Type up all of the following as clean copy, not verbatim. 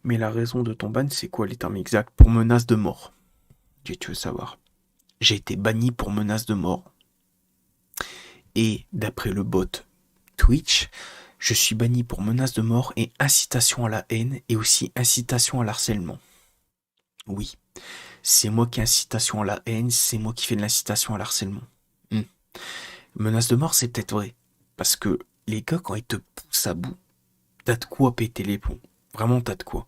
Mais la raison de ton ban, c'est quoi les termes exacts? Pour menace de mort. Si tu veux savoir. J'ai été banni pour menace de mort. Et d'après le bot Twitch, je suis banni pour menace de mort et incitation à la haine et aussi incitation à l'harcèlement. Oui, c'est moi qui ai incitation à la haine, c'est moi qui fais de l'incitation à l'harcèlement. Hmm. Menace de mort, c'est peut-être vrai. Parce que les gars, quand ils te poussent à bout, t'as de quoi péter les plombs. Vraiment, t'as de quoi.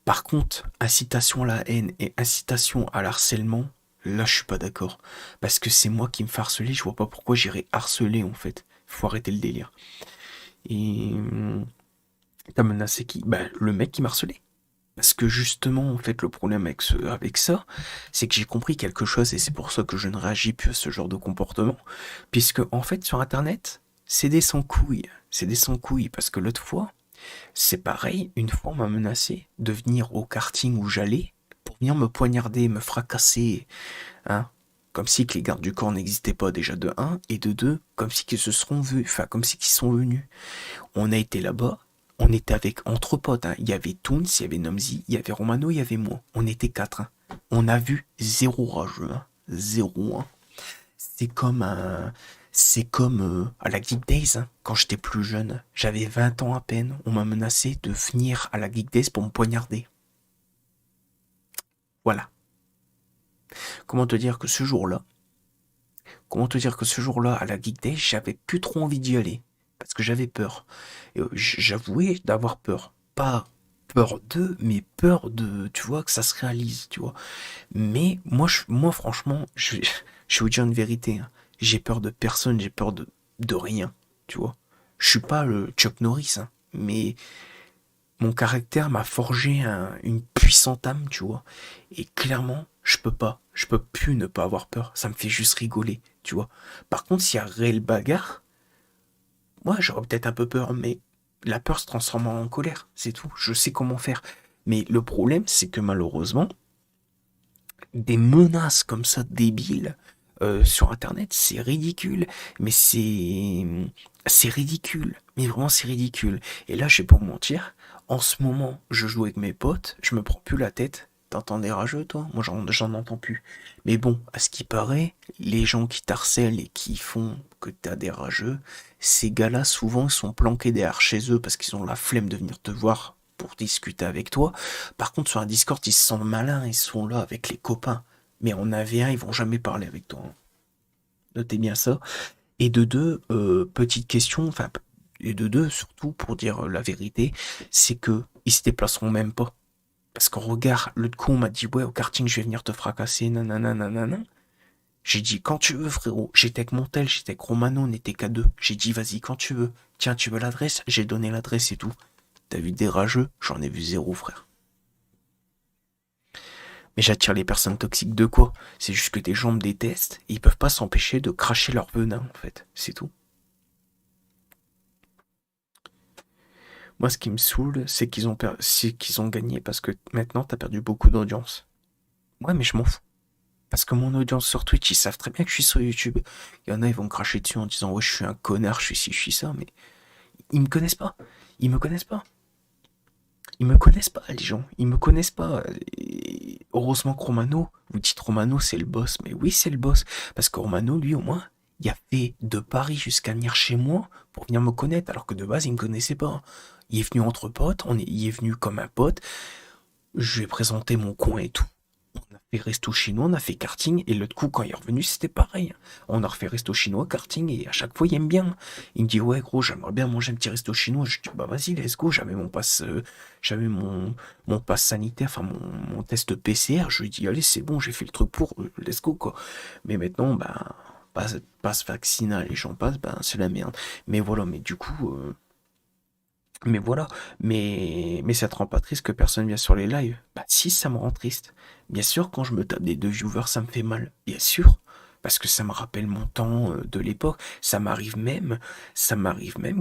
Par contre, incitation à la haine et incitation à l'harcèlement, là, je suis pas d'accord. Parce que c'est moi qui me fais harceler, je vois pas pourquoi j'irais harceler, en fait. Faut arrêter le délire. Et t'as menacé qui? Bah, le mec qui m'a harcelé. Parce que justement, en fait, le problème avec ça, c'est que j'ai compris quelque chose et c'est pour ça que je ne réagis plus à ce genre de comportement. Puisque, en fait, sur Internet, c'est des sans-couilles. C'est des sans-couilles. Parce que l'autre fois, c'est pareil, une fois on m'a menacé de venir au karting où j'allais pour venir me poignarder, me fracasser, hein. Comme si que les gardes du corps n'existaient pas déjà de un et de 2, comme si qu'ils se seront vus, enfin comme si qu'ils sont venus. On a été là-bas, on était avec entre potes, hein. Il y avait Toons, il y avait Nomzi, il y avait Romano, il y avait moi. On était quatre, hein. On a vu zéro rageux, hein. Zéro, hein. C'est comme un... C'est comme à la Geek Days, hein, quand j'étais plus jeune. J'avais 20 ans à peine. On m'a menacé de venir à la Geek Days pour me poignarder. Voilà. Comment te dire que ce jour-là, comment te dire que ce jour-là, à la Geek Days, j'avais plus trop envie d'y aller. Parce que j'avais peur. Et, j'avouais d'avoir peur. Pas peur d'eux, mais peur de, tu vois, que ça se réalise, tu vois. Mais moi franchement, je vais vous dire une vérité, hein. J'ai peur de personne, j'ai peur de rien, tu vois. Je suis pas le Chuck Norris, hein, mais mon caractère m'a forgé une puissante âme, tu vois. Et clairement, je peux plus ne pas avoir peur. Ça me fait juste rigoler, tu vois. Par contre, s'il y a réelle bagarre, moi j'aurais peut-être un peu peur, mais la peur se transforme en colère, c'est tout. Je sais comment faire. Mais le problème, c'est que malheureusement, des menaces comme ça débiles sur internet, c'est ridicule. Mais c'est ridicule. Mais vraiment c'est ridicule. Et là, je vais pas vous mentir, en ce moment, je joue avec mes potes, je me prends plus la tête. T'entends des rageux, toi? Moi, j'en entends plus. Mais bon, à ce qui paraît, les gens qui t'harcèlent et qui font que t'as des rageux, ces gars-là, souvent, ils sont planqués derrière chez eux parce qu'ils ont la flemme de venir te voir pour discuter avec toi. Par contre, sur un Discord, ils se sentent malins, ils sont là avec les copains. Mais en AV1, ils vont jamais parler avec toi, hein. Notez bien ça. Et de deux, petite question, enfin, et de deux, surtout, pour dire la vérité, c'est que ils se déplaceront même pas. Parce qu'en regard, l'autre con m'a dit, ouais, au karting, je vais venir te fracasser, nanana, nanana. J'ai dit, quand tu veux, frérot. J'étais avec Montel, j'étais avec Romano, on n'était qu'à deux. J'ai dit, vas-y, quand tu veux. Tiens, tu veux l'adresse? J'ai donné l'adresse et tout. T'as vu des rageux? J'en ai vu zéro, frère. Mais j'attire les personnes toxiques de quoi? C'est juste que des gens me détestent et ils peuvent pas s'empêcher de cracher leur venin, en fait. C'est tout. Moi, ce qui me saoule, c'est qu'ils ont gagné parce que maintenant, t'as perdu beaucoup d'audience. Ouais, mais je m'en fous. Parce que mon audience sur Twitch, ils savent très bien que je suis sur YouTube. Il y en a, ils vont me cracher dessus en disant, ouais, je suis un connard, je suis ci, je suis ça, mais ils me connaissent pas. Ils me connaissent pas. Ils me connaissent pas, les gens. Ils me connaissent pas. Et heureusement que Romano, vous dites Romano, c'est le boss. Mais oui, c'est le boss. Parce que Romano, lui, au moins, il a fait de Paris jusqu'à venir chez moi pour venir me connaître. Alors que de base, il me connaissait pas. Il est venu entre potes, il est venu comme un pote. Je lui ai présenté mon coin et tout. On a fait resto chinois, on a fait karting, et l'autre coup, quand il est revenu, c'était pareil. On a refait resto chinois, karting, et à chaque fois, il aime bien. Il me dit, ouais, gros, j'aimerais bien manger un petit resto chinois. Je dis, bah vas-y, let's go. J'avais mon pass sanitaire, enfin mon test PCR. Je lui ai dit, allez, c'est bon, j'ai fait le truc pour, let's go, quoi. Mais maintenant, bah, passe vaccinal, les gens passent, ben, c'est la merde. Mais voilà, mais du coup, mais voilà, mais ça te rend pas triste que personne vienne sur les lives? Bah si, ça me rend triste. Bien sûr, quand je me tape des deux viewers, ça me fait mal. Bien sûr, parce que ça me rappelle mon temps de l'époque. Ça m'arrive même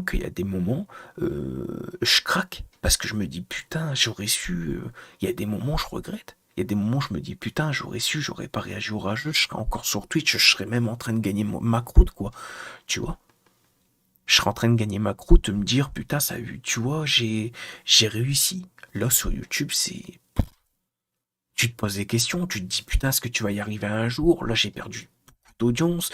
qu'il y a des moments, je craque parce que je me dis putain, j'aurais su. Il y a des moments, je regrette. Il y a des moments, je me dis putain, j'aurais su, j'aurais pas réagi au rageux, je serais encore sur Twitch, je serais même en train de gagner ma croûte, quoi. Tu vois? Je serais en train de gagner ma croûte, de me dire, putain, ça, tu vois, j'ai réussi. Là, sur YouTube, tu te poses des questions, tu te dis, putain, est-ce que tu vas y arriver un jour? Là, j'ai perdu beaucoup d'audience.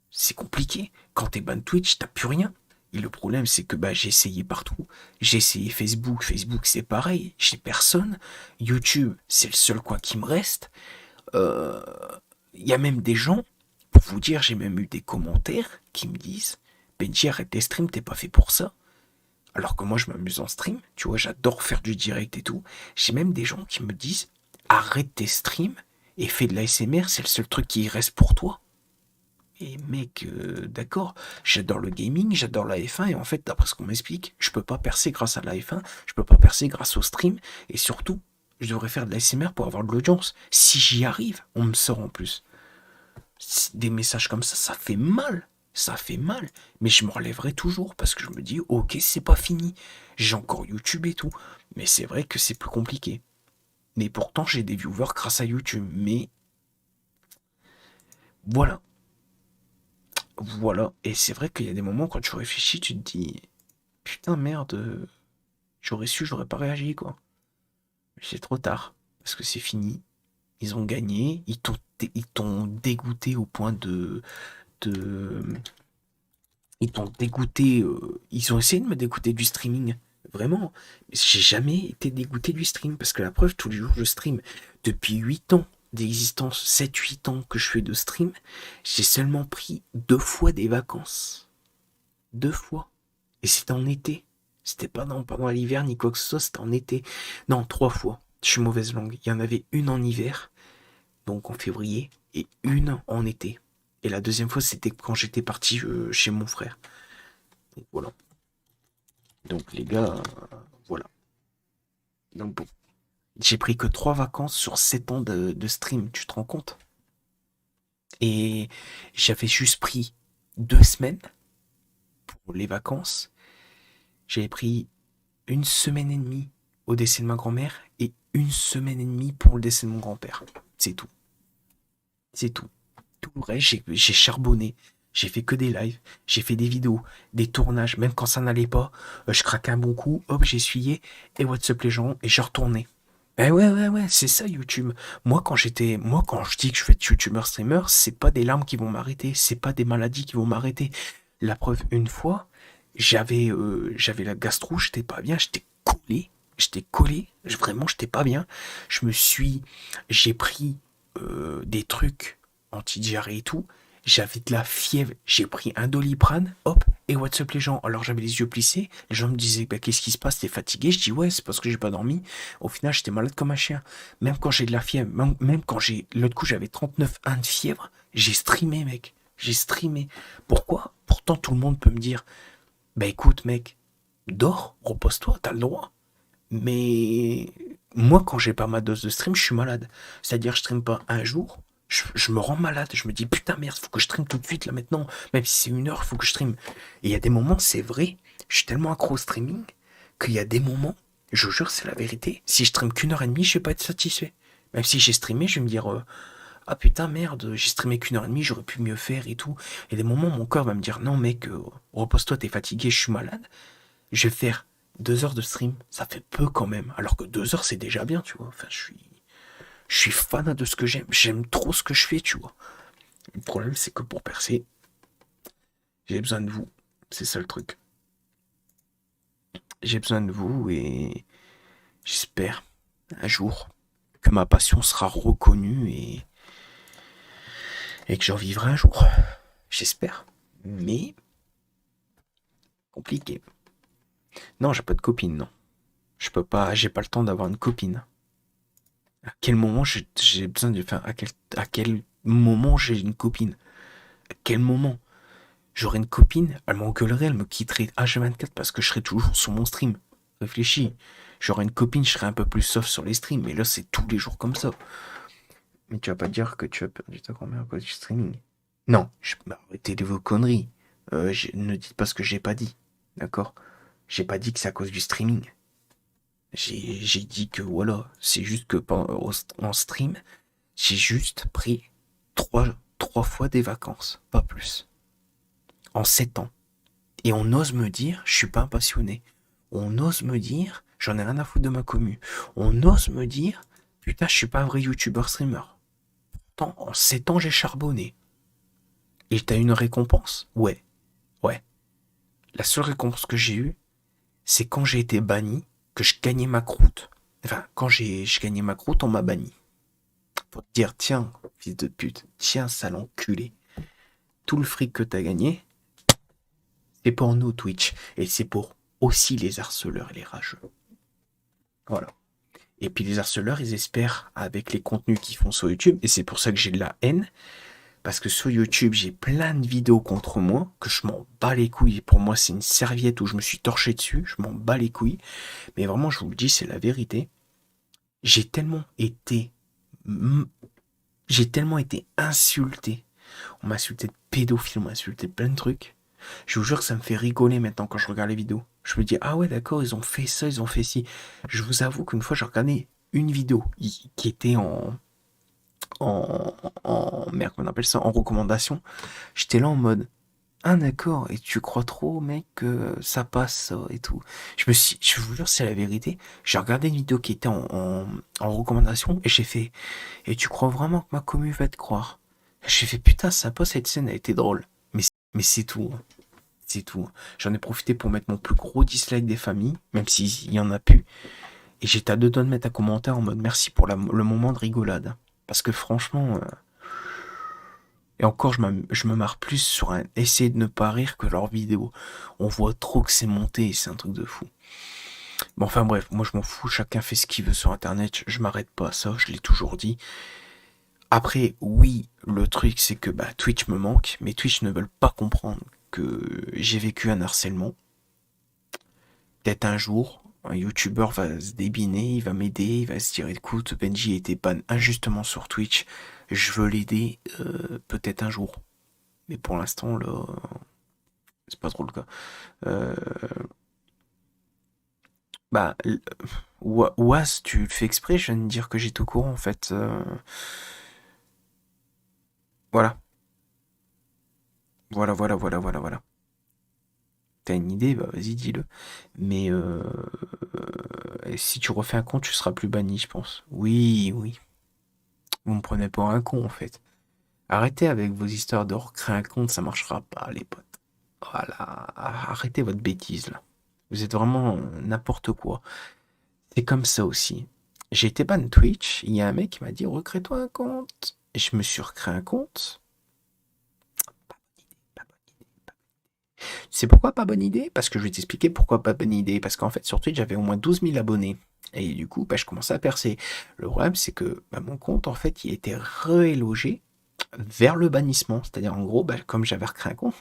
C'est compliqué. Quand t'es ban Twitch, t'as plus rien. Et le problème, c'est que bah, j'ai essayé partout. J'ai essayé Facebook. Facebook, c'est pareil. J'ai personne. YouTube, c'est le seul coin qui me reste. Euh, Il y a même des gens, pour vous dire, j'ai même eu des commentaires qui me disent Benji, arrête tes streams, t'es pas fait pour ça. Alors que moi, je m'amuse en stream. Tu vois, j'adore faire du direct et tout. J'ai même des gens qui me disent arrête tes streams et fais de l'ASMR, c'est le seul truc qui reste pour toi. Et mec, d'accord, j'adore le gaming, j'adore la F1, et en fait, d'après ce qu'on m'explique, je peux pas percer grâce à la F1, je peux pas percer grâce au stream, et surtout, je devrais faire de la l'ASMR pour avoir de l'audience. Si j'y arrive, on me sort en plus. Des messages comme ça fait mal. Ça fait mal. Mais je me relèverai toujours parce que je me dis, ok, c'est pas fini. J'ai encore YouTube et tout. Mais c'est vrai que c'est plus compliqué. Mais pourtant, j'ai des viewers grâce à YouTube. Mais voilà. Voilà. Et c'est vrai qu'il y a des moments quand tu réfléchis, tu te dis, putain, merde, j'aurais su, j'aurais pas réagi, quoi. Mais c'est trop tard. Parce que c'est fini. Ils ont gagné. Ils t'ont dégoûté au point de ils t'ont dégoûté. Ils ont essayé de me dégoûter du streaming. Vraiment. Mais j'ai jamais été dégoûté du stream. Parce que la preuve, tous les jours, je stream. Depuis 8 ans d'existence, 7-8 ans que je fais de stream, j'ai seulement pris 2 fois des vacances. 2 fois. Et c'était en été. C'était pas pendant l'hiver ni quoi que ce soit, c'était en été. Non, 3 fois. Je suis mauvaise langue. Il y en avait une en hiver, donc en février, et une en été. Et la deuxième fois, c'était quand j'étais parti chez mon frère. Donc voilà. Donc les gars, voilà. Donc bon. J'ai pris que 3 vacances sur 7 ans de stream, tu te rends compte? Et j'avais juste pris 2 semaines pour les vacances. J'avais pris une semaine et demie au décès de ma grand-mère et une semaine et demie pour le décès de mon grand-père. C'est tout. C'est tout. Tout le reste, j'ai charbonné. J'ai fait que des lives, j'ai fait des vidéos, des tournages, même quand ça n'allait pas, je craquais un bon coup, hop, j'essuyais, et what's up les gens, et je retournais. Eh ouais, ouais, ouais, c'est ça YouTube. Moi quand je dis que je vais être YouTuber streamer, c'est pas des larmes qui vont m'arrêter, c'est pas des maladies qui vont m'arrêter. La preuve, une fois, j'avais la gastro, j'étais pas bien, j'étais collé, vraiment j'étais pas bien. J'ai pris des trucs anti-diarrhée et tout. J'avais de la fièvre, j'ai pris un Doliprane, hop, et what's up les gens. Alors j'avais les yeux plissés, les gens me disaient bah, qu'est-ce qui se passe, t'es fatigué? Je dis ouais, c'est parce que j'ai pas dormi. Au final, j'étais malade comme un chien. Même quand j'ai de la fièvre, même quand l'autre coup j'avais 39,1 de fièvre, j'ai streamé mec. J'ai streamé. Pourquoi? Pourtant tout le monde peut me dire bah écoute mec, dors, repose-toi, t'as le droit. Mais moi, quand j'ai pas ma dose de stream, je suis malade. C'est-à-dire, je stream pas un jour, je me rends malade. Je me dis, putain, merde, faut que je stream tout de suite, là, maintenant. Même si c'est 1 heure, faut que je stream. Et il y a des moments, c'est vrai, je suis tellement accro au streaming qu'il y a des moments, je vous jure, c'est la vérité. Si je stream qu'1 heure et demie, je vais pas être satisfait. Même si j'ai streamé, je vais me dire, ah putain, merde, j'ai streamé qu'1 heure et demie, j'aurais pu mieux faire et tout. Et des moments, mon corps va me dire, non, mec, repose-toi, t'es fatigué, je suis malade. Je vais faire 2 heures de stream, ça fait peu quand même. Alors que 2 heures, c'est déjà bien, tu vois. Enfin, je suis fan de ce que j'aime. J'aime trop ce que je fais, tu vois. Le problème, c'est que pour percer, j'ai besoin de vous. C'est ça le truc. J'ai besoin de vous et j'espère un jour que ma passion sera reconnue et que j'en vivrai un jour. J'espère. Mais compliqué. Non, j'ai pas de copine, non. Je peux pas, j'ai pas le temps d'avoir une copine. À quel moment j'ai besoin de faire, à quel moment j'ai une copine? À quel moment? J'aurais une copine, elle m'engueulerait, elle me quitterait H24 parce que je serais toujours sur mon stream. Réfléchis. J'aurais une copine, je serais un peu plus soft sur les streams, mais là c'est tous les jours comme ça. Mais tu vas pas dire que tu as perdu ta grand-mère à cause du streaming. Non, arrêtez de vos conneries. Ne dites pas ce que j'ai pas dit. D'accord? J'ai pas dit que c'est à cause du streaming. J'ai dit que voilà, c'est juste que en stream, j'ai juste pris trois fois des vacances, pas plus. en 7 ans. Et on ose me dire, je suis pas un passionné. On ose me dire, j'en ai rien à foutre de ma commu. On ose me dire, putain, je suis pas un vrai youtubeur streamer. Pourtant, en 7 ans, j'ai charbonné. Et t'as une récompense? Ouais, ouais. La seule récompense que j'ai eue, c'est quand j'ai été banni, que je gagnais ma croûte. Enfin, quand je gagnais ma croûte, on m'a banni. Pour te dire, tiens, fils de pute, tiens, sale enculé. Tout le fric que t'as gagné, c'est pour nous, Twitch. Et c'est pour aussi les harceleurs et les rageux. Voilà. Et puis les harceleurs, ils espèrent avec les contenus qu'ils font sur YouTube, et c'est pour ça que j'ai de la haine, parce que sur YouTube, j'ai plein de vidéos contre moi, que je m'en bats les couilles. Pour moi, c'est une serviette où je me suis torché dessus, je m'en bats les couilles. Mais vraiment, je vous le dis, c'est la vérité. J'ai tellement été... J'ai tellement été insulté. On m'a insulté de pédophile, on m'a insulté de plein de trucs. Je vous jure que ça me fait rigoler maintenant quand je regarde les vidéos. Je me dis, ah ouais, d'accord, ils ont fait ça, ils ont fait ci. Je vous avoue qu'une fois, j'ai regardé une vidéo qui était merde, comment on appelle ça, en recommandation. J'étais là en mode, ah d'accord, et tu crois trop, mec, que ça passe, ça, et tout. Je vous jure, c'est la vérité. J'ai regardé une vidéo qui était en recommandation, et j'ai fait, et tu crois vraiment que ma commu va te croire? J'ai fait, putain, ça passe, cette scène a été drôle. Mais c'est tout, hein. C'est tout. J'en ai profité pour mettre mon plus gros dislike des familles, même s'il y en a plus. Et j'étais à deux doigts de mettre un commentaire en mode merci pour le moment de rigolade. Parce que franchement, et encore, je me marre plus sur un essayer de ne pas rire que leur vidéo. On voit trop que c'est monté et c'est un truc de fou. Bon, enfin bref, moi je m'en fous, chacun fait ce qu'il veut sur internet, je m'arrête pas à ça, je l'ai toujours dit. Après, oui, le truc c'est que Twitch me manque, mais Twitch ne veulent pas comprendre que j'ai vécu un harcèlement. Peut-être un jour, un youtubeur va se débiner, il va m'aider, il va se dire écoute, Benji était ban injustement sur Twitch, je veux l'aider, peut-être un jour. Mais pour l'instant, là, c'est pas trop le cas. Euh, bah, Was, tu le fais exprès, je viens de dire que j'étais au courant en fait. Voilà, voilà. T'as une idée, bah vas-y, dis-le. Mais si tu refais un compte, tu seras plus banni, je pense. Oui, oui. Vous me prenez pour un con en fait. Arrêtez avec vos histoires de recréer un compte, ça marchera pas, les potes. Voilà, arrêtez votre bêtise là. Vous êtes vraiment n'importe quoi. C'est comme ça aussi. J'ai été ban Twitch, il y a un mec qui m'a dit recrée-toi un compte. Et je me suis recréé un compte. C'est pourquoi pas bonne idée? Parce que je vais t'expliquer pourquoi pas bonne idée. Parce qu'en fait, sur Twitch, j'avais au moins 12 000 abonnés. Et du coup, je commençais à percer. Le problème, c'est que mon compte, en fait, il était réélogé vers le bannissement. C'est-à-dire, en gros, comme j'avais recréé un compte,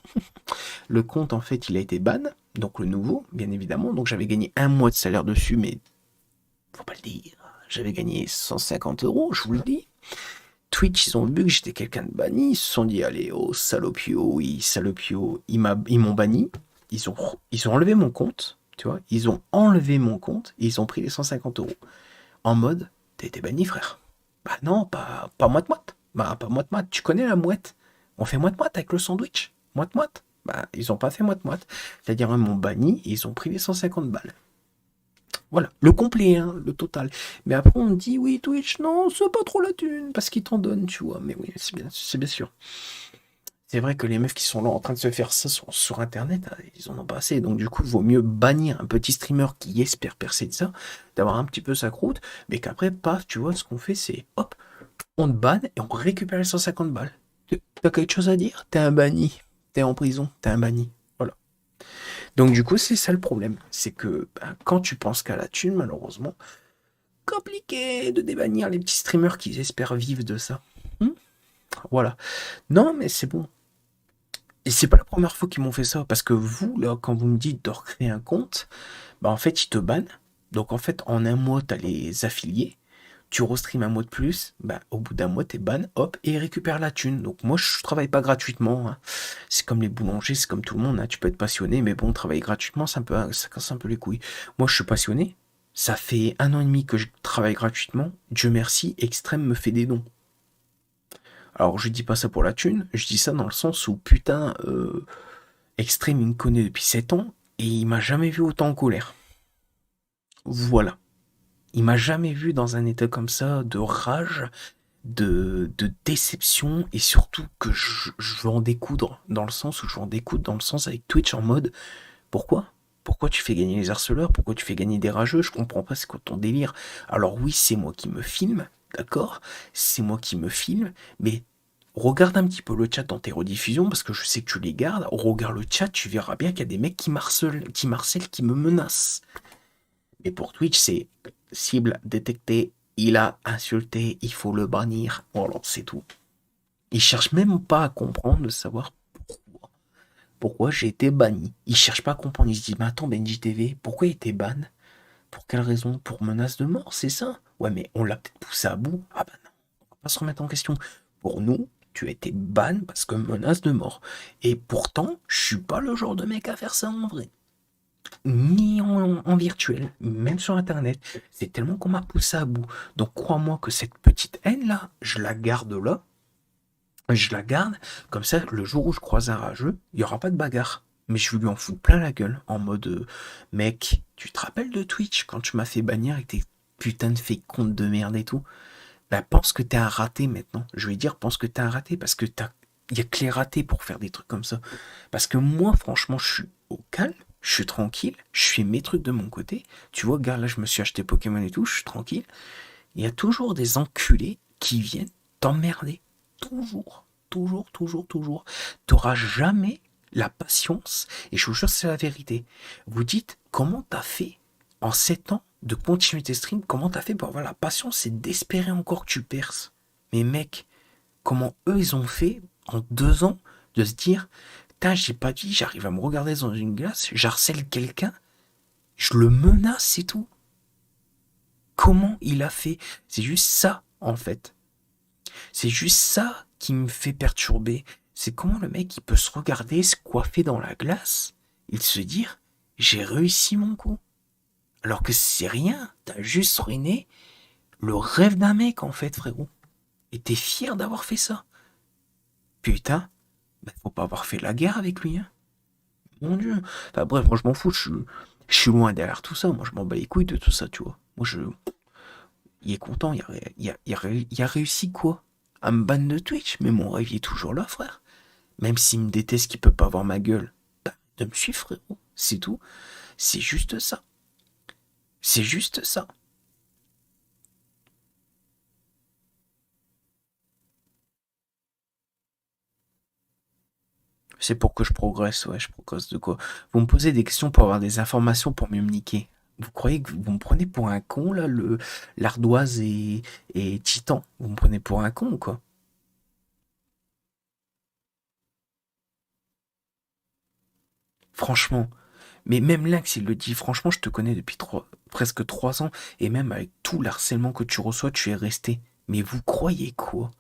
le compte, en fait, il a été ban. Donc, le nouveau, bien évidemment. Donc, j'avais gagné un mois de salaire dessus, mais faut pas le dire. J'avais gagné 150 euros, je vous le dis. Twitch, ils ont vu que j'étais quelqu'un de banni, ils se sont dit, allez, oh, salopio, oui, salopio, ils m'ont banni, ils ont enlevé mon compte, tu vois, ils ont enlevé mon compte, et ils ont pris les 150 euros. En mode, t'as été banni, frère. Bah non, pas moite-moite. Bah, pas moite-moite, tu connais la mouette. On fait moite-moite avec le sandwich. Moite-moite. Bah, ils ont pas fait moite-moite. C'est-à-dire, ils m'ont banni, et ils ont pris les 150 balles. Voilà, le complet, hein, le total. Mais après, on me dit, oui, Twitch, non, c'est pas trop la thune, parce qu'ils t'en donnent, tu vois. Mais oui, c'est bien sûr. C'est vrai que les meufs qui sont là en train de se faire ça sur Internet, ils en ont pas assez. Donc, du coup, il vaut mieux bannir un petit streamer qui espère percer de ça, d'avoir un petit peu sa croûte, mais qu'après, paf, tu vois, ce qu'on fait, c'est, hop, on te banne et on récupère les 150 balles. T'as quelque chose à dire? T'es un banni. T'es en prison, t'es un banni. Voilà. Donc du coup, c'est ça le problème. C'est que quand tu penses qu'à la thune, malheureusement, compliqué de débannir les petits streamers qui espèrent vivre de ça. Hmm. Voilà. Non, mais c'est bon. Et c'est pas la première fois qu'ils m'ont fait ça. Parce que vous, là, quand vous me dites de recréer un compte, en fait, ils te bannent. Donc en fait, en un mois, t'as les affiliés. Tu restream un mois de plus, au bout d'un mois, t'es ban, hop, et ils récupèrent la thune. Donc moi, je travaille pas gratuitement, hein. C'est comme les boulangers, c'est comme tout le monde, hein. Tu peux être passionné, mais bon, travailler gratuitement, ça casse un peu les couilles. Moi, je suis passionné. Ça fait 1 an et demi que je travaille gratuitement. Dieu merci, Extrême me fait des dons. Alors, je dis pas ça pour la thune, je dis ça dans le sens où, putain, Extrême, il me connaît depuis 7 ans et il m'a jamais vu autant en colère. Voilà. Il m'a jamais vu dans un état comme ça de rage, de déception et surtout que je veux en découdre dans le sens où je veux en découdre dans le sens avec Twitch en mode pourquoi? Pourquoi tu fais gagner les harceleurs? Pourquoi tu fais gagner des rageux? Je comprends pas, c'est quoi ton délire? Alors oui, c'est moi qui me filme, d'accord? C'est moi qui me filme, mais regarde un petit peu le chat dans tes rediffusions, parce que je sais que tu les gardes. Regarde le chat, tu verras bien qu'il y a des mecs qui marcellent, qui me menacent. Et pour Twitch, c'est cible détectée, il a insulté, il faut le bannir. Voilà, c'est tout. Ils cherchent même pas à comprendre, de savoir pourquoi j'ai été banni. Ils cherchent pas à comprendre. Ils se disent, mais attends, Benji TV, pourquoi il était ban? Pour quelle raison? Pour menace de mort, c'est ça? Ouais, mais on l'a peut-être poussé à bout. Ah bah non, on va pas se remettre en question. Pour nous, tu as été ban parce que menace de mort. Et pourtant, je suis pas le genre de mec à faire ça en vrai. Ni en virtuel, même sur internet. C'est tellement qu'on m'a poussé à bout. Donc crois-moi que cette petite haine-là, je la garde là. Je la garde, comme ça, le jour où je croise un rageux, il n'y aura pas de bagarre. Mais je vais lui en foutre plein la gueule, en mode mec, tu te rappelles de Twitch quand tu m'as fait bannir avec tes putains de fake comptes de merde et tout? Bah pense que t'es un raté maintenant. Je vais dire pense que t'es un raté parce que il y a que les ratés pour faire des trucs comme ça. Parce que moi, franchement, je suis au calme, je suis tranquille, je fais mes trucs de mon côté. Tu vois, gars, là, je me suis acheté Pokémon et tout, je suis tranquille. Il y a toujours des enculés qui viennent t'emmerder. Toujours, toujours, toujours, toujours. T'auras jamais la patience, et je vous jure, c'est la vérité. Vous dites, comment t'as fait en 7 ans de continuer tes streams, comment t'as fait pour avoir la patience et d'espérer encore que tu perces? Mais mec, comment eux ils ont fait en 2 ans de se dire, putain, j'ai pas dit, j'arrive à me regarder dans une glace, j'harcèle quelqu'un, je le menace, c'est tout. Comment il a fait? C'est juste ça, en fait. C'est juste ça qui me fait perturber. C'est comment le mec il peut se regarder, se coiffer dans la glace et se dire j'ai réussi mon coup. Alors que c'est rien, t'as juste ruiné le rêve d'un mec en fait, frérot. Et t'es fier d'avoir fait ça. Putain, bah, faut pas avoir fait la guerre avec lui, hein. Mon dieu. Enfin bref, moi je m'en fous, je suis loin derrière tout ça. Moi je m'en bats les couilles de tout ça, tu vois. Moi je. Il est content, il a réussi quoi? À me ban de Twitch, mais mon rêve il est toujours là, frère. Même s'il me déteste, qu'il peut pas voir ma gueule, bah, de me suivre, frérot. C'est tout. C'est juste ça. C'est juste ça. C'est pour que je progresse, ouais, je progresse de quoi? Vous me posez des questions pour avoir des informations pour mieux me niquer. Vous croyez que vous me prenez pour un con, là, l'ardoise et Titan? Vous me prenez pour un con ou quoi? Franchement. Mais même Lynx, il le dit, franchement, je te connais depuis presque 3 ans, et même avec tout l'harcèlement que tu reçois, tu es resté. Mais vous croyez quoi?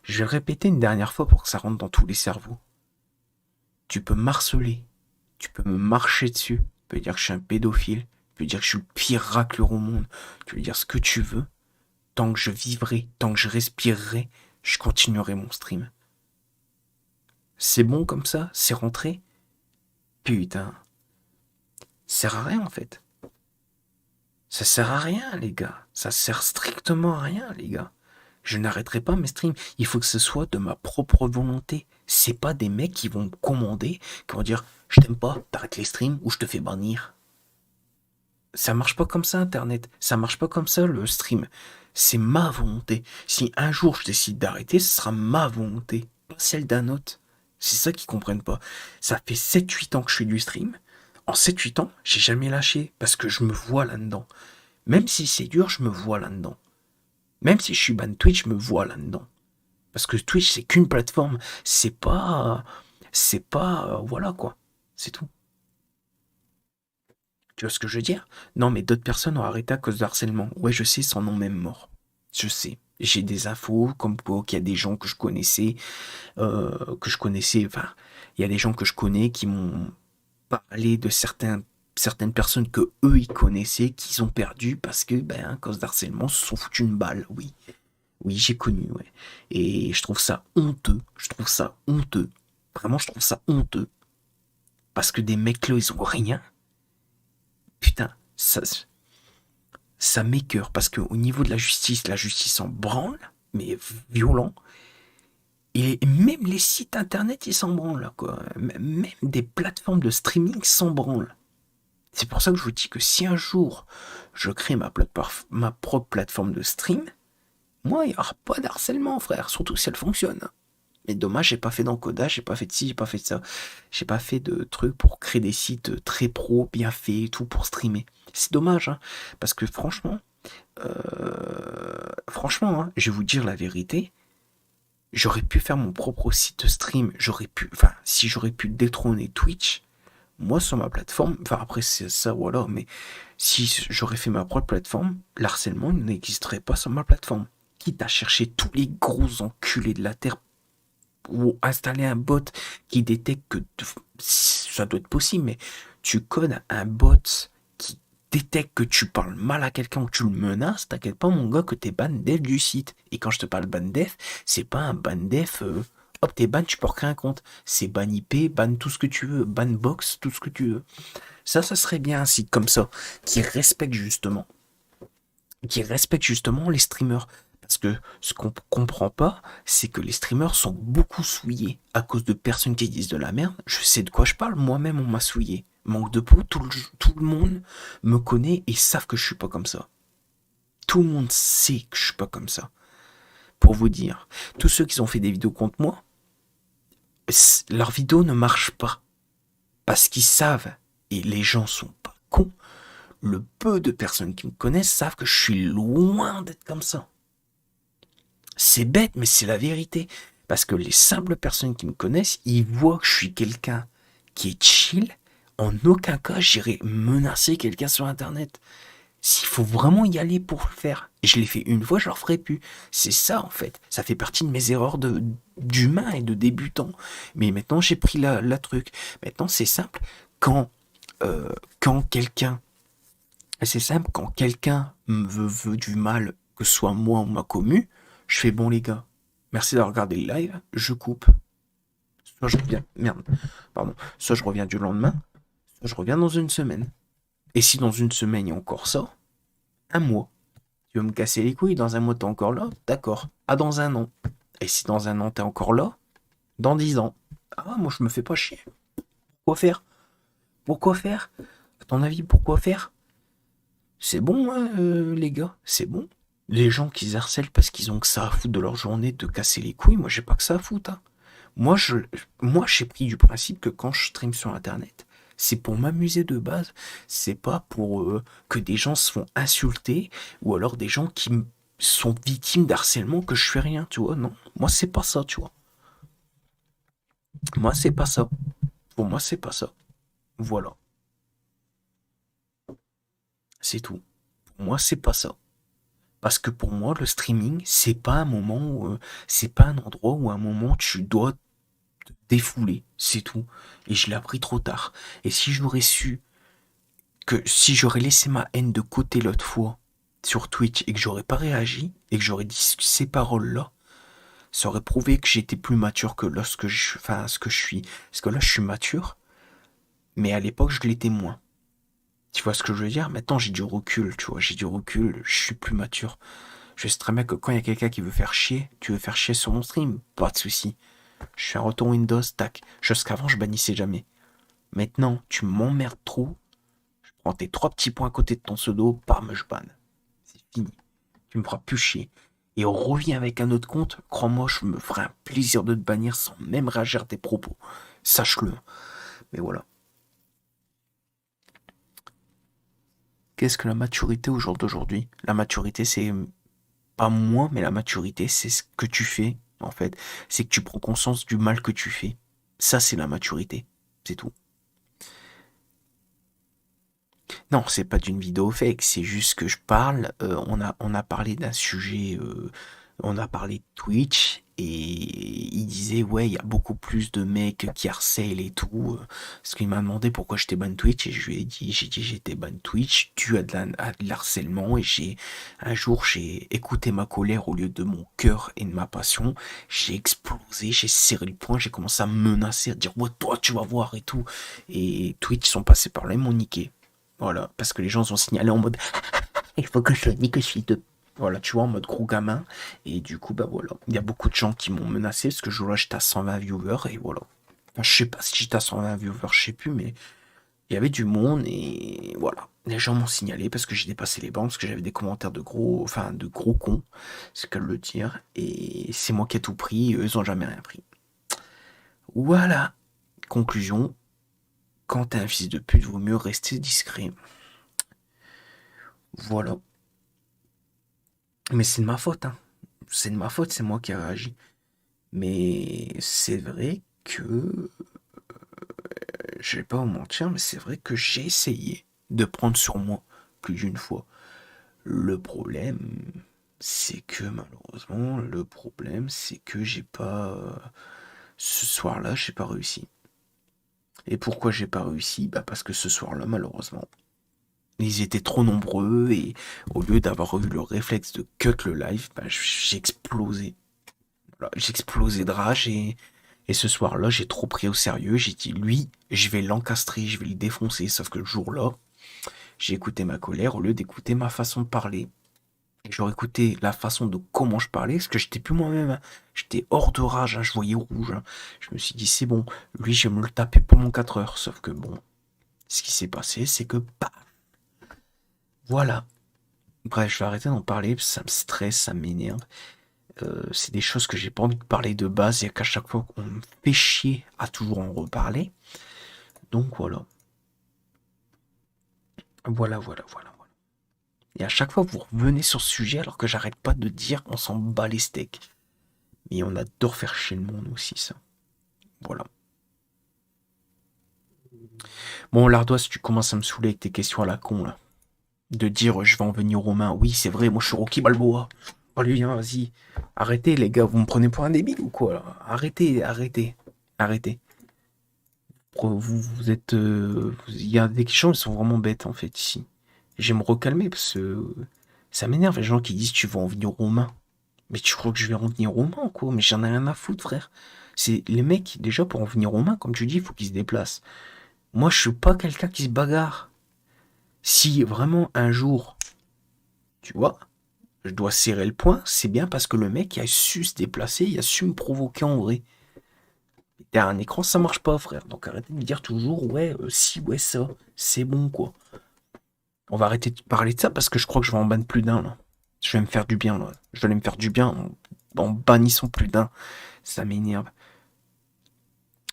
Je vais le répéter une dernière fois pour que ça rentre dans tous les cerveaux. Tu peux m'harceler, tu peux me marcher dessus, tu peux dire que je suis un pédophile, tu peux dire que je suis le pire racleur au monde, tu peux dire ce que tu veux. Tant que je vivrai, tant que je respirerai, je continuerai mon stream. C'est bon comme ça? C'est rentré? Putain. Ça sert à rien en fait. Ça sert à rien les gars. Ça sert strictement à rien les gars. Je n'arrêterai pas mes streams. Il faut que ce soit de ma propre volonté. C'est pas des mecs qui vont me commander, qui vont dire je t'aime pas, t'arrêtes les streams ou je te fais bannir. Ça marche pas comme ça internet. Ça marche pas comme ça le stream. C'est ma volonté. Si un jour je décide d'arrêter, ce sera ma volonté, pas celle d'un autre. C'est ça qu'ils comprennent pas. Ça fait 7-8 ans que je fais du stream. En 7-8 ans, j'ai jamais lâché parce que je me vois là-dedans. Même si c'est dur, je me vois là-dedans. Même si je suis ban Twitch, je me vois là-dedans. Parce que Twitch, c'est qu'une plateforme. C'est pas. C'est pas. Voilà quoi. C'est tout. Tu vois ce que je veux dire? Non, mais d'autres personnes ont arrêté à cause de harcèlement. Ouais, je sais, sans nom même mort. Je sais. J'ai des infos comme quoi qu'il y a des gens enfin, il y a des gens que je connais qui m'ont parlé de certaines personnes que eux ils connaissaient, qu'ils ont perdu parce que, ben, à cause d'harcèlement, se sont foutus une balle, oui. Oui, j'ai connu, ouais. Et je trouve ça honteux. Je trouve ça honteux. Vraiment, je trouve ça honteux. parce que des mecs là, ils ont rien. Putain, ça m'écœure, parce qu'au niveau de la justice s'en branle, mais violent. Et même les sites internet, ils s'en branlent, quoi. Même des plateformes de streaming s'en branlent. C'est pour ça que je vous dis que si un jour je crée ma propre plateforme de stream, moi, il n'y aura pas d'harcèlement, frère, surtout si elle fonctionne. Mais dommage, j'ai pas fait d'encodage, j'ai pas fait de ci, j'ai pas fait de ça. J'ai pas fait de trucs pour créer des sites très pro, bien faits et tout pour streamer. C'est dommage, hein, parce que franchement, je vais vous dire la vérité, j'aurais pu faire mon propre site de stream, si j'aurais pu détrôner Twitch, moi sur ma plateforme, enfin après c'est ça voilà, mais si j'aurais fait ma propre plateforme, l'harcèlement n'existerait pas sur ma plateforme. Quitte à chercher tous les gros enculés de la terre ou installer un bot qui détecte que ça doit être possible, mais tu codes un bot qui détecte que tu parles mal à quelqu'un ou que tu le menaces, t'inquiète pas mon gars que t'es ban def du site. Et quand je te parle ban def, c'est pas un ban def, hop t'es ban, tu peux recréer un compte. C'est ban IP, ban tout ce que tu veux, ban box, tout ce que tu veux. Ça serait bien un site comme ça, qui respecte justement les streamers. Parce que ce qu'on comprend pas, c'est que les streamers sont beaucoup souillés à cause de personnes qui disent de la merde. Je sais de quoi je parle, moi-même on m'a souillé. Manque de peau, tout le monde me connaît et savent que je suis pas comme ça. Tout le monde sait que je suis pas comme ça. Pour vous dire, tous ceux qui ont fait des vidéos contre moi, leurs vidéos ne marchent pas. Parce qu'ils savent, et les gens sont pas cons, le peu de personnes qui me connaissent savent que je suis loin d'être comme ça. C'est bête, mais c'est la vérité. Parce que les simples personnes qui me connaissent, ils voient que je suis quelqu'un qui est chill. En aucun cas, j'irai menacer quelqu'un sur Internet. S'il faut vraiment y aller pour le faire, et je l'ai fait une fois, je ne le referai plus. C'est ça, en fait. Ça fait partie de mes erreurs d'humain et de débutant. Mais maintenant, j'ai pris la truc. Maintenant, c'est simple. Quand quelqu'un... C'est simple, quand quelqu'un me veut du mal, que ce soit moi ou ma commu, je fais bon les gars, merci d'avoir regardé le live, je coupe. Soit je reviens, merde, pardon, soit je reviens du lendemain, soit je reviens dans une semaine. Et si dans une semaine il y a encore ça, un mois. Tu veux me casser les couilles, dans un mois t'es encore là, d'accord. Ah dans un an. Et si dans un an t'es encore là, dans 10 ans. Ah moi je me fais pas chier. Pourquoi faire? Pourquoi faire? À ton avis, pourquoi faire? C'est bon, hein, les gars, c'est bon. Les gens qui harcèlent parce qu'ils ont que ça à foutre de leur journée de casser les couilles, moi j'ai pas que ça à foutre. Hein. Moi, j'ai pris du principe que quand je stream sur internet, c'est pour m'amuser de base, c'est pas pour que des gens se font insulter ou alors des gens qui sont victimes d'harcèlement que je fais rien, tu vois. Non, moi c'est pas ça, tu vois. Moi c'est pas ça. Pour moi c'est pas ça. Voilà, c'est tout. Pour moi c'est pas ça. Parce que pour moi, le streaming, c'est pas un moment c'est pas un endroit où à un moment tu dois te défouler, c'est tout. Et je l'ai appris trop tard. Et si j'aurais su si j'aurais laissé ma haine de côté l'autre fois sur Twitch et que j'aurais pas réagi et que j'aurais dit ces paroles-là, ça aurait prouvé que j'étais plus mature que ce que je suis. Parce que là, je suis mature, mais à l'époque, je l'étais moins. Tu vois ce que je veux dire? Maintenant, j'ai du recul, tu vois, j'ai du recul, je suis plus mature. Je sais très bien que quand il y a quelqu'un qui veut faire chier, tu veux faire chier sur mon stream, pas de souci. Je fais un retour Windows, tac. Chose qu'avant, je bannissais jamais. Maintenant, tu m'emmerdes trop, je prends tes 3 petits points à côté de ton pseudo, bam, je banne. C'est fini. Tu me feras plus chier. Et on revient avec un autre compte, crois-moi, je me ferai un plaisir de te bannir sans même réagir à tes propos. Sache-le. Mais voilà. Qu'est-ce que la maturité au jour d'aujourd'hui? La maturité, c'est pas moi, mais la maturité, c'est ce que tu fais, en fait. C'est que tu prends conscience du mal que tu fais. Ça, c'est la maturité. C'est tout. Non, c'est pas d'une vidéo fake, c'est juste que je parle. On a parlé d'un sujet. On a parlé de Twitch et il disait ouais, il y a beaucoup plus de mecs qui harcèlent et tout. Parce qu'il m'a demandé pourquoi j'étais ban Twitch et je lui ai dit, j'étais ban Twitch dû à de l'harcèlement et un jour j'ai écouté ma colère au lieu de mon cœur et de ma passion. J'ai explosé, j'ai serré le poing, j'ai commencé à me menacer, à dire ouais toi tu vas voir et tout. Et Twitch sont passés par là, ils m'ont niqué. Voilà, parce que les gens ont signalé en mode il faut que je nique suite de. Voilà, tu vois, en mode gros gamin. Et du coup, bah voilà. Il y a beaucoup de gens qui m'ont menacé parce que je jour-là, j'étais à 120 viewers et voilà. Enfin, je sais pas si j'étais à 120 viewers, je sais plus, mais il y avait du monde et voilà. Les gens m'ont signalé parce que j'ai dépassé les bancs, parce que j'avais des commentaires de gros cons, c'est qu'à le dire. Et c'est moi qui ai tout pris, eux, ils ont jamais rien pris. Voilà. Conclusion. Quand t'es un fils de pute, vaut mieux rester discret. Voilà. Mais c'est de ma faute, hein. C'est de ma faute, c'est moi qui ai réagi. Mais c'est vrai que, je vais pas vous mentir, mais c'est vrai que j'ai essayé de prendre sur moi plus d'une fois. Le problème, c'est que malheureusement, c'est que j'ai pas, ce soir-là, j'ai pas réussi. Et pourquoi j'ai pas réussi? Bah parce que ce soir-là, malheureusement, ils étaient trop nombreux et au lieu d'avoir eu le réflexe de cut le live, bah j'ai explosé. Voilà, j'ai explosé de rage et ce soir-là, j'ai trop pris au sérieux. J'ai dit, lui, je vais l'encastrer, je vais le défoncer. Sauf que le jour-là, j'ai écouté ma colère au lieu d'écouter ma façon de parler. Et j'aurais écouté la façon de comment je parlais, parce que j'étais plus moi-même, hein. J'étais hors de rage, hein. Je voyais rouge, hein. Je me suis dit, c'est bon, lui, je vais me le taper pendant 4 heures. Sauf que bon, ce qui s'est passé, c'est que, bah, voilà. Bref, je vais arrêter d'en parler, parce que ça me stresse, ça m'énerve. C'est des choses que j'ai pas envie de parler de base, et qu'à chaque fois on me fait chier à toujours en reparler. Donc voilà. Voilà. Et à chaque fois vous revenez sur ce sujet alors que j'arrête pas de dire on s'en bat les steaks. Mais on adore faire chier le monde aussi, ça. Voilà. Bon, Lardois, si tu commences à me saouler avec tes questions à la con, là. De dire je vais en venir aux Romains. Oui, c'est vrai, moi je suis Rocky Balboa. Allez, viens, vas-y. Arrêtez, les gars, vous me prenez pour un débile ou quoi, là? Arrêtez. Vous êtes. Il y a des gens qui sont vraiment bêtes, en fait, ici. Je vais me recalmer parce que ça m'énerve les gens qui disent tu vas en venir aux mains. Mais tu crois que je vais en venir aux mains, quoi? Mais j'en ai rien à foutre, frère. C'est les mecs, déjà, pour en venir aux mains, comme tu dis, il faut qu'ils se déplacent. Moi, je suis pas quelqu'un qui se bagarre. Si vraiment un jour, tu vois, je dois serrer le poing, c'est bien parce que le mec il a su se déplacer, il a su me provoquer en vrai. Derrière un écran, ça marche pas, frère. Donc arrêtez de me dire toujours, ouais, si, ouais, ça, c'est bon, quoi. On va arrêter de parler de ça parce que je crois que je vais en ban plus d'un, là. Je vais me faire du bien, là. Je vais aller me faire du bien en bannissant plus d'un. Ça m'énerve.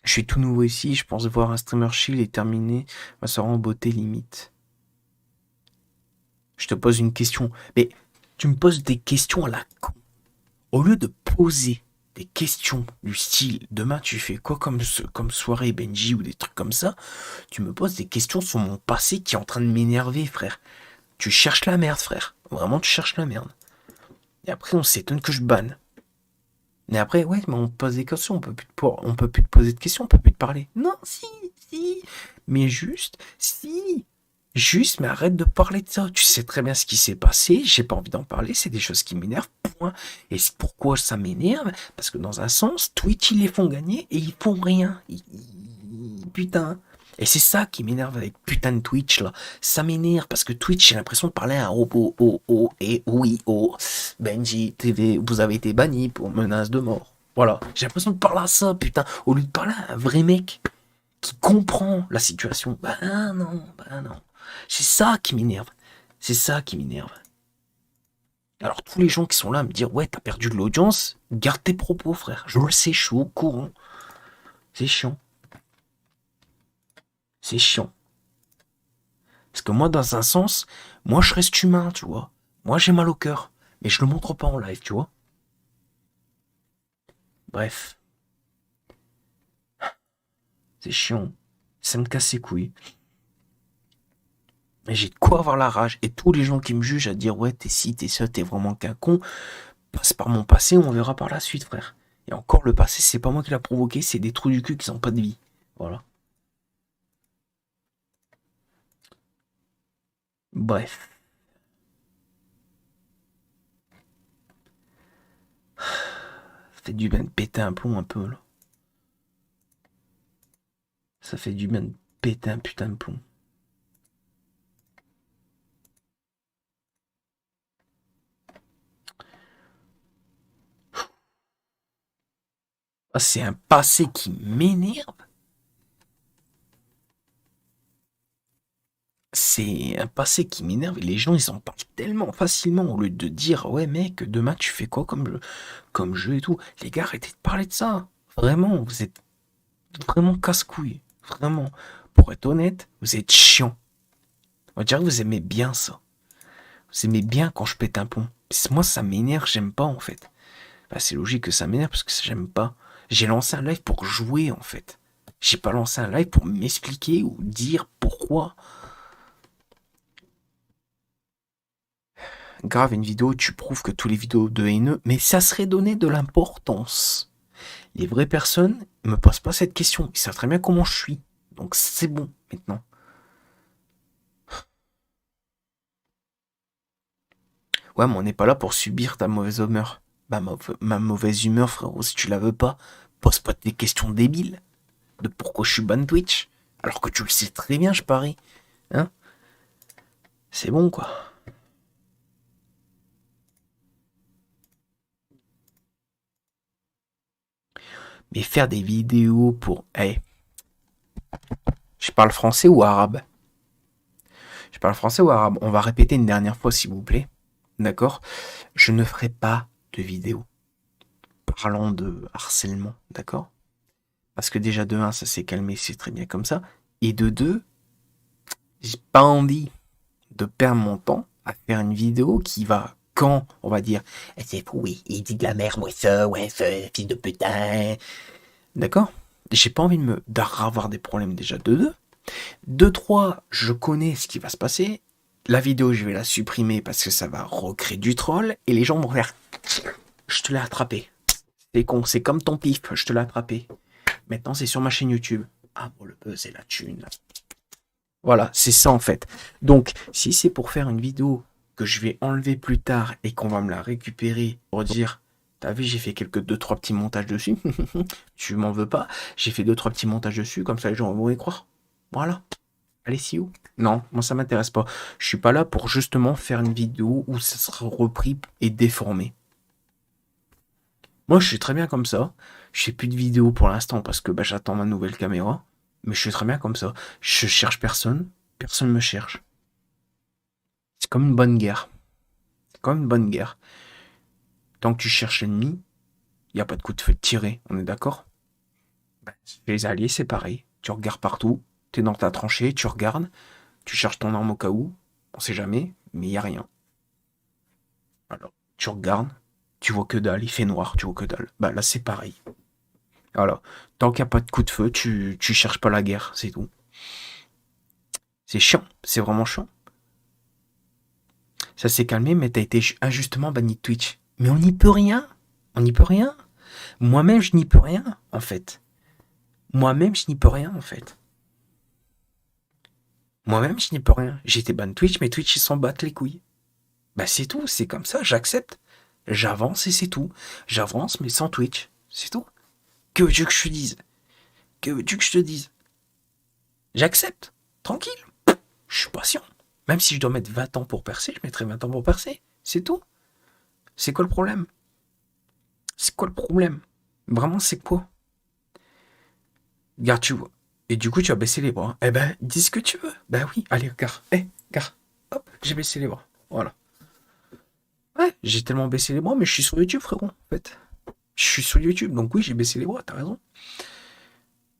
Je suis tout nouveau ici, je pense voir un streamer chill et terminer ma soirée en beauté limite. Je te pose une question. Mais tu me poses des questions à la con. Au lieu de poser des questions du style demain tu fais quoi comme soirée Benji ou des trucs comme ça, tu me poses des questions sur mon passé qui est en train de m'énerver, frère. Tu cherches la merde, frère. Vraiment, tu cherches la merde. Et après, on s'étonne que je banne. Mais après, ouais, mais on te pose des questions, on peut plus te poser de questions, on peut plus te parler. Non, si. Mais juste, si. Juste, mais arrête de parler de ça. Tu sais très bien ce qui s'est passé, j'ai pas envie d'en parler, c'est des choses qui m'énervent, point. Et c'est pourquoi ça m'énerve? Parce que dans un sens, Twitch, ils les font gagner et ils font rien. Putain. Et c'est ça qui m'énerve avec putain de Twitch là. Ça m'énerve parce que Twitch, j'ai l'impression de parler à un robot. Et oui, Benji TV, vous avez été banni pour menace de mort. Voilà. J'ai l'impression de parler à ça, putain. Au lieu de parler à un vrai mec qui comprend la situation. Bah non. C'est ça qui m'énerve. C'est ça qui m'énerve. Alors tous les gens qui sont là à me dire ouais t'as perdu de l'audience, garde tes propos frère. Je le sais, je suis au courant. C'est chiant. C'est chiant. Parce que moi dans un sens, moi je reste humain, tu vois. Moi j'ai mal au cœur. Mais je le montre pas en live, tu vois. Bref. C'est chiant. Ça me casse les couilles. Et j'ai de quoi avoir la rage. Et tous les gens qui me jugent à dire ouais t'es ci, t'es ça, t'es vraiment qu'un con, passe par mon passé, on verra par la suite, frère. Et encore, le passé, c'est pas moi qui l'a provoqué, c'est des trous du cul qui n'ont pas de vie. Voilà. Bref. Ça fait du bien de péter un plomb un peu, là. Ça fait du bien de péter un putain de plomb. Ah, c'est un passé qui m'énerve. C'est un passé qui m'énerve et les gens ils en parlent tellement facilement au lieu de dire ouais mec demain tu fais quoi comme jeu et tout. Les gars arrêtez de parler de ça. Vraiment vous êtes vraiment casse-couille. Vraiment. Pour être honnête vous êtes chiant. On va dire que vous aimez bien ça. Vous aimez bien quand je pète un pont. Moi ça m'énerve j'aime pas en fait. Bah, c'est logique que ça m'énerve parce que j'aime pas. J'ai lancé un live pour jouer en fait. J'ai pas lancé un live pour m'expliquer ou dire pourquoi. Grave une vidéo, tu prouves que tous les vidéos de haineux, mais ça serait donner de l'importance. Les vraies personnes me posent pas cette question. Ils savent très bien comment je suis. Donc c'est bon maintenant. Ouais, mais on n'est pas là pour subir ta mauvaise humeur. Ma mauvaise humeur, frérot, si tu la veux pas, pose pas des questions débiles de pourquoi je suis ban Twitch. Alors que tu le sais très bien, je parie. Hein? C'est bon, quoi. Mais faire des vidéos pour... Hey, je parle français ou arabe? Je parle français ou arabe? On va répéter une dernière fois, s'il vous plaît. D'accord? Je ne ferai pas de vidéo parlant de harcèlement, d'accord? Parce que déjà de un, ça s'est calmé, c'est très bien comme ça. Et de deux, j'ai pas envie de perdre mon temps à faire une vidéo qui va, quand on va dire, c'est fou, oui, il dit de la merde, ouais, ce fils de putain. D'accord? J'ai pas envie d'avoir des problèmes déjà de deux. De trois, je connais ce qui va se passer. La vidéo, je vais la supprimer parce que ça va recréer du troll et les gens vont faire, je te l'ai attrapé. C'est con, c'est comme ton pif, je te l'ai attrapé. Maintenant, c'est sur ma chaîne YouTube. Ah bon, le buzz et la thune. Voilà, c'est ça en fait. Donc, si c'est pour faire une vidéo que je vais enlever plus tard et qu'on va me la récupérer pour dire, t'as vu, j'ai fait quelques deux trois petits montages dessus. Tu m'en veux pas? J'ai fait deux trois petits montages dessus, comme ça les gens vont y croire. Voilà. Allez, see you. Non, moi ça m'intéresse pas. Je suis pas là pour justement faire une vidéo où ça sera repris et déformé. Moi, je suis très bien comme ça. Je fais plus de vidéos pour l'instant parce que bah, j'attends ma nouvelle caméra. Mais je suis très bien comme ça. Je cherche personne. Personne me cherche. C'est comme une bonne guerre. C'est comme une bonne guerre. Tant que tu cherches l'ennemi, il n'y a pas de coup de feu de tirer. On est d'accord? Bah, les alliés, c'est pareil. Tu regardes partout. Tu es dans ta tranchée, tu regardes. Tu cherches ton arme au cas où. On sait jamais, mais il n'y a rien. Alors, tu regardes. Tu vois que dalle. Il fait noir, tu vois que dalle. Bah là, c'est pareil. Voilà. Tant qu'il n'y a pas de coup de feu, tu cherches pas la guerre, c'est tout. C'est chiant, c'est vraiment chiant. Ça s'est calmé, mais t'as été injustement banni de Twitch. Mais on n'y peut rien. On n'y peut rien. Moi-même, je n'y peux rien, en fait. Moi-même, je n'y peux rien, en fait. Moi-même, je n'y peux rien. J'ai été ban de Twitch, mais Twitch, ils s'en battent les couilles. Bah, c'est tout, c'est comme ça, j'accepte. J'avance et c'est tout. J'avance, mais sans Twitch. C'est tout. Que veux-tu que je te dise? Que veux-tu que je te dise? J'accepte. Tranquille. Je suis patient. Même si je dois mettre 20 ans pour percer, je mettrai 20 ans pour percer. C'est tout. C'est quoi le problème? C'est quoi le problème? Vraiment, c'est quoi? Regarde, tu vois. Et du coup, tu as baissé les bras. Eh ben, dis ce que tu veux. Ben oui, allez, regarde. Regarde. Hop, j'ai baissé les bras. Voilà. Ouais, j'ai tellement baissé les bras, mais je suis sur YouTube, frérot, en fait. Je suis sur YouTube, donc oui, j'ai baissé les bras, t'as raison.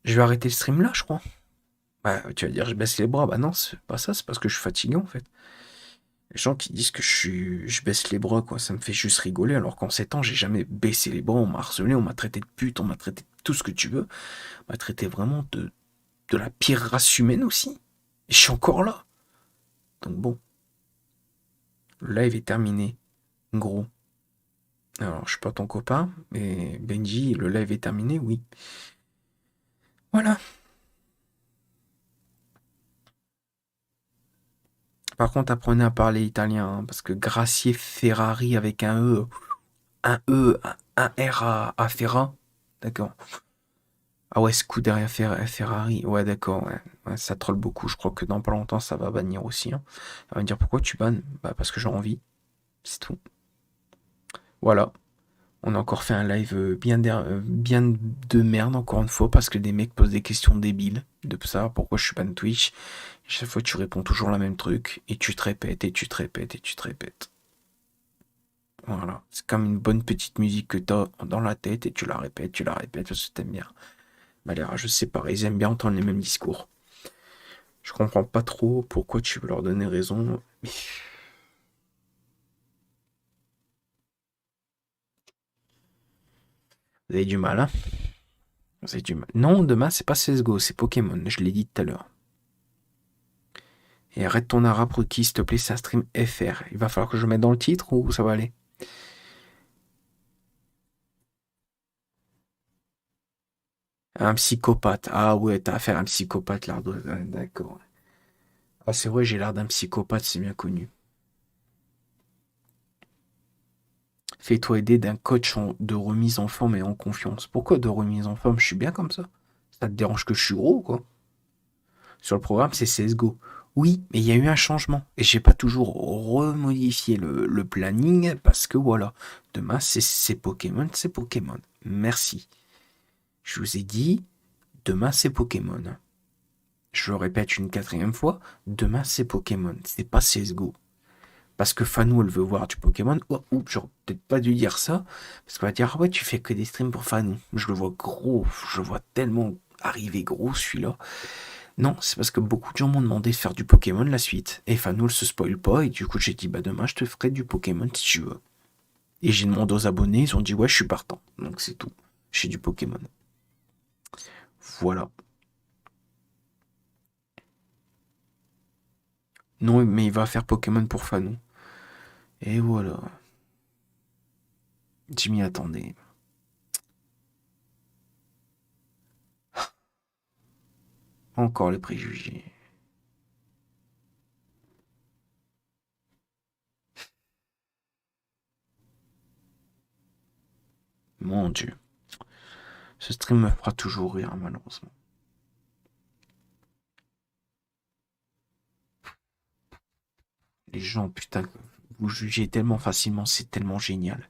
Je vais arrêter le stream là, je crois. Bah, tu vas dire, je baisse les bras. Bah non, c'est pas ça, c'est parce que je suis fatigué, en fait. Les gens qui disent que je baisse les bras, quoi, ça me fait juste rigoler, alors qu'en 7 ans, j'ai jamais baissé les bras, on m'a harcelé, on m'a traité de pute, on m'a traité de tout ce que tu veux. On m'a traité vraiment de la pire race humaine aussi. Et je suis encore là. Donc bon, le live est terminé. Gros. Alors, je suis pas ton copain, mais Benji, le live est terminé, oui. Voilà. Par contre, apprenez à parler italien, hein, parce que Gracier Ferrari avec un R à Ferra. D'accord. Ah ouais, Scuderia Ferrari. Ouais, d'accord, ouais. Ouais, ça troll beaucoup. Je crois que dans pas longtemps, ça va bannir aussi, hein. On va me dire pourquoi tu bannes? Bah, parce que j'ai envie. C'est tout. Voilà. On a encore fait un live bien de merde, encore une fois, parce que des mecs posent des questions débiles de ça, pourquoi je suis ban Twitch. Chaque fois, tu réponds toujours le même truc, et tu te répètes, et tu te répètes, et tu te répètes. Voilà. C'est comme une bonne petite musique que t'as dans la tête, et tu la répètes, parce que t'aimes bien. Bah, les rageux, c'est pareil, ils aiment bien entendre les mêmes discours. Je comprends pas trop pourquoi tu veux leur donner raison. Vous avez du mal, hein? Vous avez du mal. Non, demain, c'est pas CSGO, c'est Pokémon, je l'ai dit tout à l'heure. Et arrête ton arabe requis, s'il te plaît, c'est un stream FR. Il va falloir que je le mette dans le titre ou ça va aller? Un psychopathe. Ah ouais, t'as affaire à un psychopathe, Lardo. D'accord. Ah, c'est vrai, j'ai l'air d'un psychopathe, c'est bien connu. Fais-toi aider d'un coach de remise en forme et en confiance. Pourquoi de remise en forme? Je suis bien comme ça. Ça te dérange que je suis gros, quoi? Sur le programme, c'est CSGO. Oui, mais il y a eu un changement. Et j'ai pas toujours remodifié le planning parce que voilà. Demain, c'est Pokémon, c'est Pokémon. Merci. Je vous ai dit, demain, c'est Pokémon. Je le répète une quatrième fois, demain, c'est Pokémon. C'est pas CSGO. Parce que Fanou, elle veut voir du Pokémon. Oh, oups, j'aurais peut-être pas dû dire ça. Parce qu'elle va dire, ah ouais, tu fais que des streams pour Fanou. Je le vois gros. Je le vois tellement arriver gros, celui-là. Non, c'est parce que beaucoup de gens m'ont demandé de faire du Pokémon la suite. Et Fanou, elle se spoil pas. Et du coup, j'ai dit, bah demain, je te ferai du Pokémon si tu veux. Et j'ai demandé aux abonnés, ils ont dit, ouais, je suis partant. Donc c'est tout. J'ai du Pokémon. Voilà. Non, mais il va faire Pokémon pour Fanou. Et voilà. Je m'y attendais. Encore les préjugés. Mon Dieu. Ce stream me fera toujours rire, malheureusement. Les gens, putain, vous jugez tellement facilement, c'est tellement génial.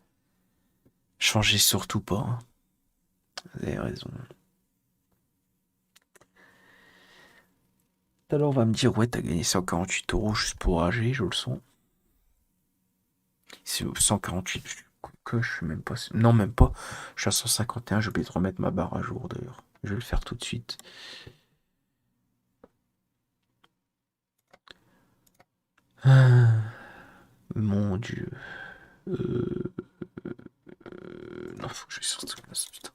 Changez surtout pas, hein. Vous avez raison. Tout à l'heure, on va me dire, ouais, t'as gagné 148 € juste pour AG, je le sens. C'est 148, que je suis même pas. Non, même pas. Je suis à 151, j'ai oublié de remettre ma barre à jour d'ailleurs. Je vais le faire tout de suite. Ah, mon Dieu. Euh, non, faut que je sur ce truc-là, putain.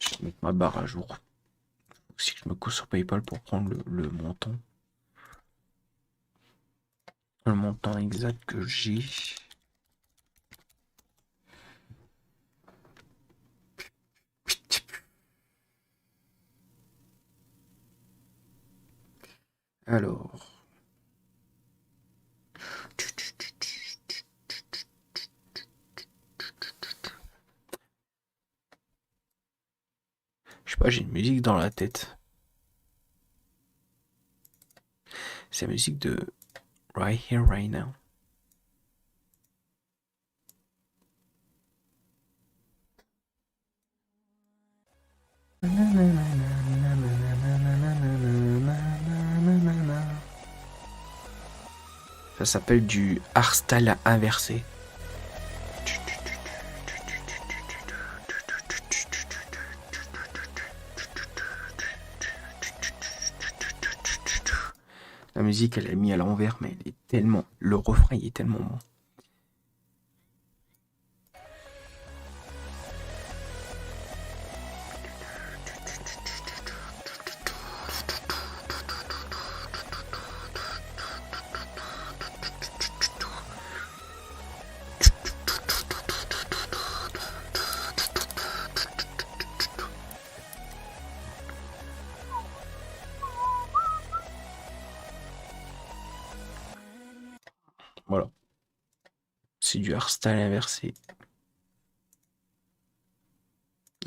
Je vais mettre ma barre à jour. Faut aussi que je me couche sur PayPal pour prendre le montant. Le montant exact que j'ai. Alors. Je sais pas, j'ai une musique dans la tête. C'est la musique de Right Here, Right Now. Ça s'appelle du hardstyle inversé. La musique, elle est mise à l'envers, mais elle est tellement. Le refrain, il est tellement bon. C'est du hardstyle inversé.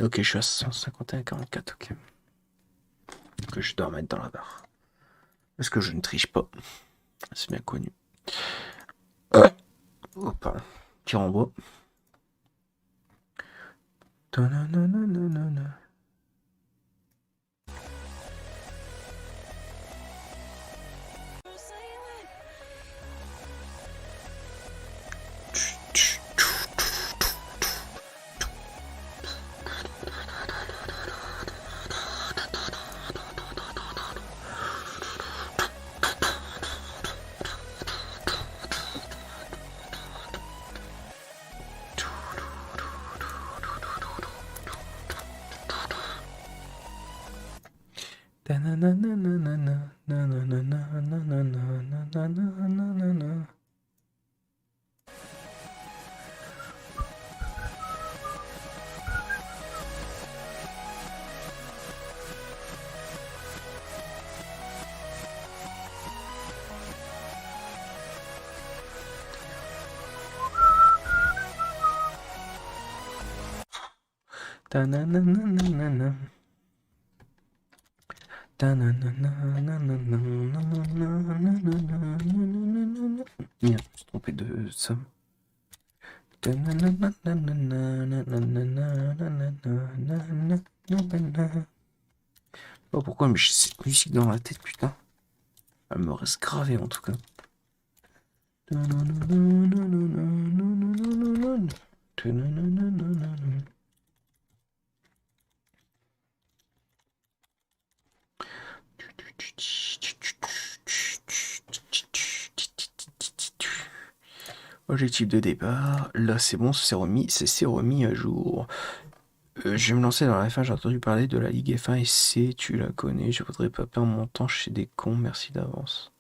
Ok, je suis à 151,44, ok. Que je dois mettre dans la barre. Parce que je ne triche pas. C'est bien connu. Oh, pardon. Qui renvoie. Merde, je me suis trompé de somme. Oh, pourquoi j'ai cette musique dans la tête, putain. Elle me reste gravée en tout cas. Objectif de départ, là c'est bon, c'est remis à jour. Je vais me lancer dans la F1, j'ai entendu parler de la Ligue F1 et C, tu la connais, je voudrais pas perdre mon temps chez des cons, merci d'avance.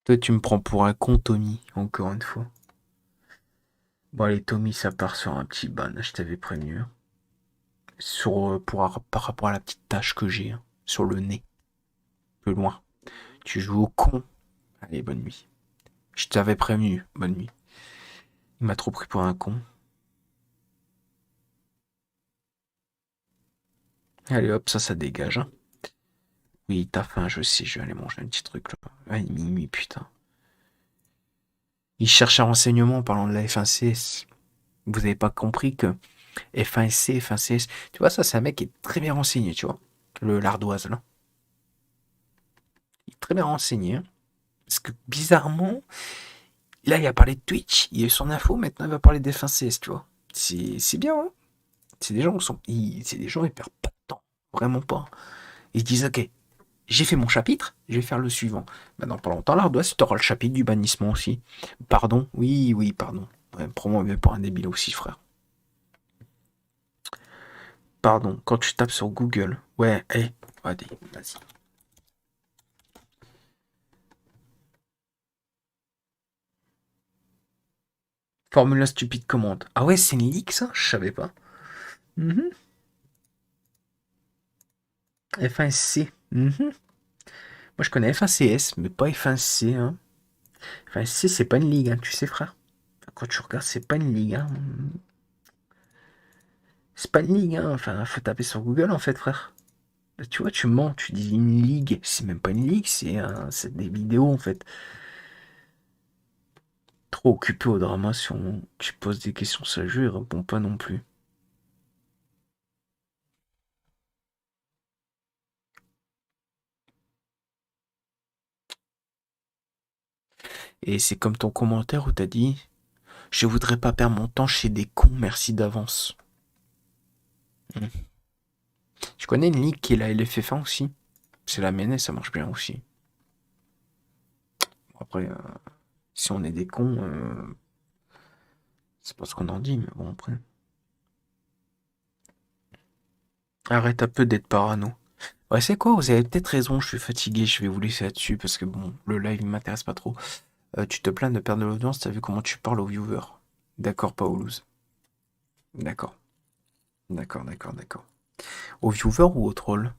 Toi tu me prends pour un con Tommy, encore une fois. Bon allez Tommy, ça part sur un petit ban, je t'avais prévenu. Hein. Par rapport à la petite tache que j'ai, hein, sur le nez. Plus loin. Tu joues au con. Allez, bonne nuit. Je t'avais prévenu, bonne nuit. Il m'a trop pris pour un con. Allez hop, ça dégage. Hein. Oui, t'as faim, je sais, je vais aller manger un petit truc là. Ah, il est minuit, putain. Il cherche un renseignement en parlant de la F1CS. Vous avez pas compris que F1SC, F1CS, tu vois, ça c'est un mec qui est très bien renseigné, tu vois. Le l'ardoise là. Il est très bien renseigné. Hein. Parce que bizarrement, là il a parlé de Twitch, il a eu son info, maintenant il va parler d'F1CS, tu vois. C'est bien, hein. C'est des gens qui sont. C'est des gens, ils perdent pas de temps. Vraiment pas. Ils disent ok, j'ai fait mon chapitre, je vais faire le suivant. Maintenant, pas longtemps, l'ardoise, tu auras le chapitre du bannissement aussi. Pardon, oui, oui, pardon. Ouais, prends-moi pour un débile aussi, frère. Pardon, quand tu tapes sur Google. Ouais, allez, vas-y. Formula stupide commande. Ah ouais, c'est une leak ça. Je savais pas. Mhm. F1C. Mhm. Moi je connais F1CS, mais pas F1C. Hein. F1C, c'est pas une ligue, hein, tu sais, frère. Quand tu regardes, c'est pas une ligue. Hein. C'est pas une ligue, hein. Enfin, faut taper sur Google en fait, frère. Tu vois, tu mens, tu dis une ligue. C'est même pas une ligue, c'est des vidéos en fait. Trop occupé au drama si tu poses des questions sur le jeu, il répond pas non plus. Et c'est comme ton commentaire où t'as dit je voudrais pas perdre mon temps chez des cons, merci d'avance. Hmm. Je connais une ligue qui est la LFF1 aussi. C'est la mienne et ça marche bien aussi. Après, si on est des cons, c'est pas ce qu'on en dit, mais bon, après. Arrête un peu d'être parano. Ouais, c'est quoi? Vous avez peut-être raison, je suis fatigué, je vais vous laisser là-dessus parce que bon, le live il m'intéresse pas trop. Tu te plains de perdre de l'audience, t'as vu comment tu parles aux viewers. D'accord, Paulus. D'accord. D'accord, d'accord, d'accord. Aux viewers ou aux trolls?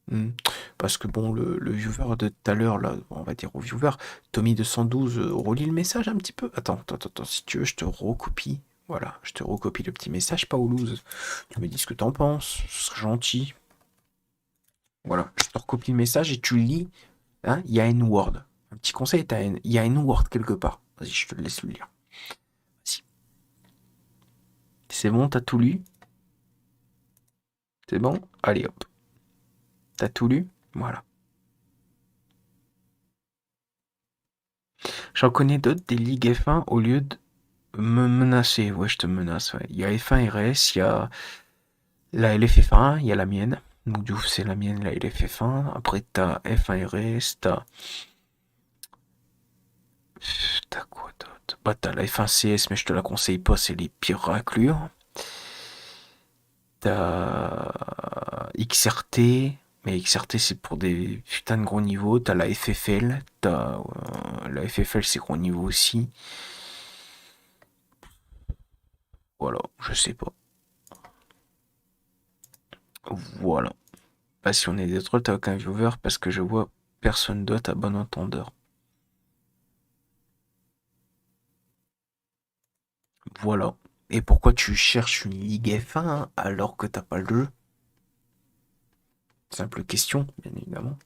Hmm. Parce que bon, le viewer de tout à l'heure, là, on va dire au viewer, Tommy 212, relis le message un petit peu. Attends, si tu veux, je te recopie. Voilà, je te recopie le petit message, Paulus. Tu me dis ce que t'en penses, ce serait gentil. Voilà, je te recopie le message et tu lis. Hein, il y a N-word. Un petit conseil, il y a N-word quelque part. Vas-y, je te laisse le lire. Vas-y. C'est bon, t'as tout lu? C'est bon? Allez hop. T'as tout lu? Voilà. J'en connais d'autres des ligues F1 au lieu de me menacer. Ouais, je te menace. Ouais. Il y a F1 RS, il y a la LFF1, il y a la mienne. Donc du coup, c'est la mienne, la LFF1. Après, t'as F1 RS, t'as quoi d'autre? Bah, t'as la F1 CS, mais je te la conseille pas, c'est les pires raclures. T'as XRT, mais XRT c'est pour des putains de gros niveaux. T'as la FFL, la FFL c'est gros niveau aussi. Voilà, je sais pas. Voilà. Bah, si on est des trolls, t'as aucun viewer parce que je vois personne d'autre à bon entendeur. Voilà. Et pourquoi tu cherches une Ligue F1 alors que t'as pas le jeu? Simple question, bien évidemment.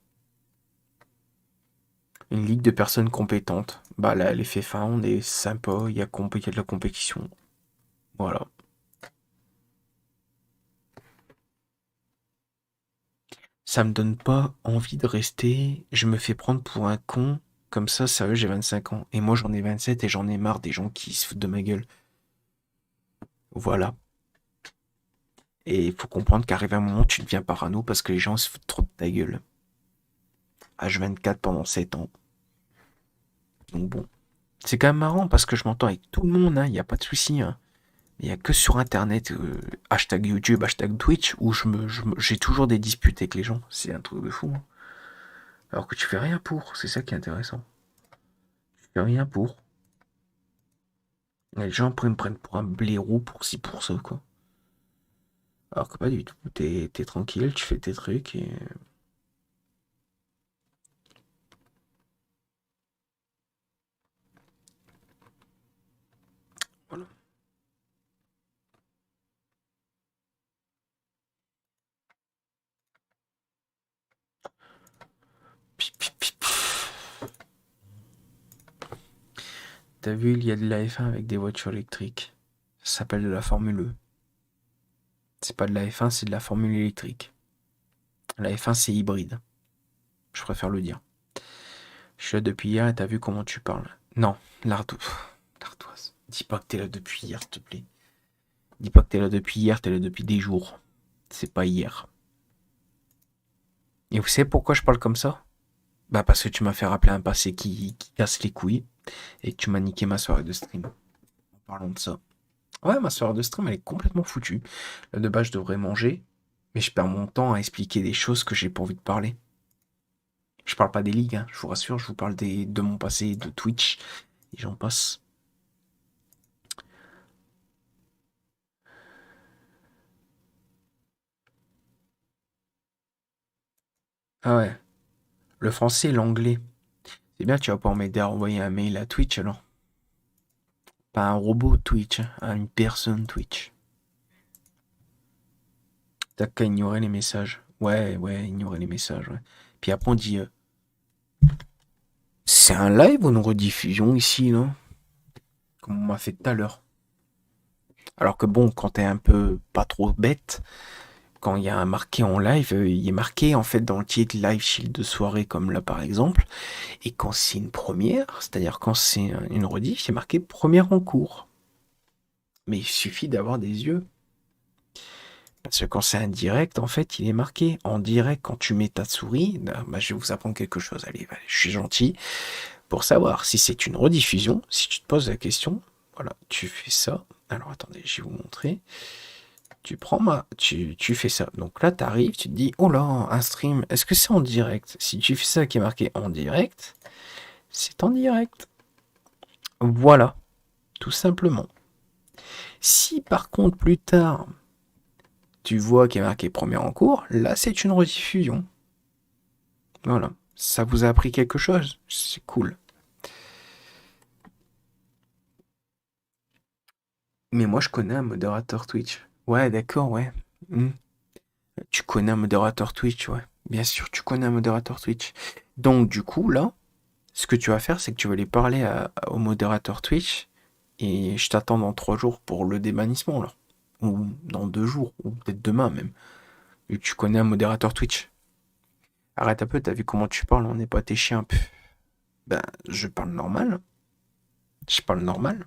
Une ligue de personnes compétentes. Bah là, les F1, on est sympa, il y a de la compétition. Voilà. Ça me donne pas envie de rester. Je me fais prendre pour un con. Comme ça, sérieux, j'ai 25 ans. Et moi, j'en ai 27 et j'en ai marre des gens qui se foutent de ma gueule. Voilà. Et il faut comprendre qu'arrive un moment, tu deviens parano parce que les gens se foutent trop de ta gueule. H24 pendant 7 ans. Donc bon. C'est quand même marrant parce que je m'entends avec tout le monde, hein, il n'y a pas de souci. Hein. Il n'y a que sur Internet, hashtag YouTube, hashtag Twitch, où j'ai toujours des disputes avec les gens. C'est un truc de fou. Hein. Alors que tu fais rien pour. C'est ça qui est intéressant. Tu fais rien pour. Les gens après me prennent pour un blaireau pour ci, pour ça, quoi. Alors que pas du tout. T'es tranquille, tu fais tes trucs et. Voilà. T'as vu, il y a de la F1 avec des voitures électriques. Ça s'appelle de la Formule E. C'est pas de la F1, c'est de la Formule électrique. La F1, c'est hybride. Je préfère le dire. Je suis là depuis hier et t'as vu comment tu parles. Non, l'ardoise. Dis pas que t'es là depuis hier, s'il te plaît. Dis pas que t'es là depuis hier, t'es là depuis des jours. C'est pas hier. Et vous savez pourquoi je parle comme ça? Bah parce que tu m'as fait rappeler un passé qui casse les couilles et que tu m'as niqué ma soirée de stream. En parlant de ça. Ouais, ma soirée de stream, elle est complètement foutue. Là, de base, je devrais manger, mais je perds mon temps à expliquer des choses que j'ai pas envie de parler. Je parle pas des ligues, hein, je vous rassure, je vous parle de mon passé, de Twitch, et j'en passe. Ah ouais, le français et l'anglais. C'est bien, tu vas pouvoir m'aider à envoyer un mail à Twitch alors. Pas un robot Twitch, hein, une personne Twitch. T'as qu'à ignorer les messages. Ouais, ouais, ignorer les messages, ouais. Puis après on dit, c'est un live ou une rediffusion ici, non? Comme on m'a fait tout à l'heure. Alors que bon, quand t'es un peu pas trop bête, quand il y a un marqué en live, il est marqué en fait dans le titre live shield de soirée comme là par exemple. Et quand c'est une première, c'est-à-dire quand c'est une rediff, il est marqué première en cours. Mais il suffit d'avoir des yeux. Parce que quand c'est un direct, en fait, il est marqué en direct quand tu mets ta souris. Bah, je vais vous apprendre quelque chose. Allez, je suis gentil. Pour savoir si c'est une rediffusion, si tu te poses la question, voilà, tu fais ça. Alors attendez, je vais vous montrer. tu fais ça. Donc là, tu arrives, tu te dis, oh là, un stream, est-ce que c'est en direct? Si tu fais ça qui est marqué en direct, c'est en direct. Voilà, tout simplement. Si par contre, plus tard, tu vois qu'il est marqué premier en cours, là, c'est une rediffusion. Voilà. Ça vous a appris quelque chose? C'est cool. Mais moi, je connais un modérateur Twitch. Ouais, d'accord, ouais. Hmm. Tu connais un modérateur Twitch, ouais. Bien sûr, tu connais un modérateur Twitch. Donc, du coup, là, ce que tu vas faire, c'est que tu vas aller parler au modérateur Twitch et je t'attends dans 3 jours pour le débannissement, là. Ou dans 2 jours, ou peut-être demain même. Vu que tu connais un modérateur Twitch. Arrête un peu, t'as vu comment tu parles, on n'est pas tes chiens. Ben, je parle normal. Je parle normal.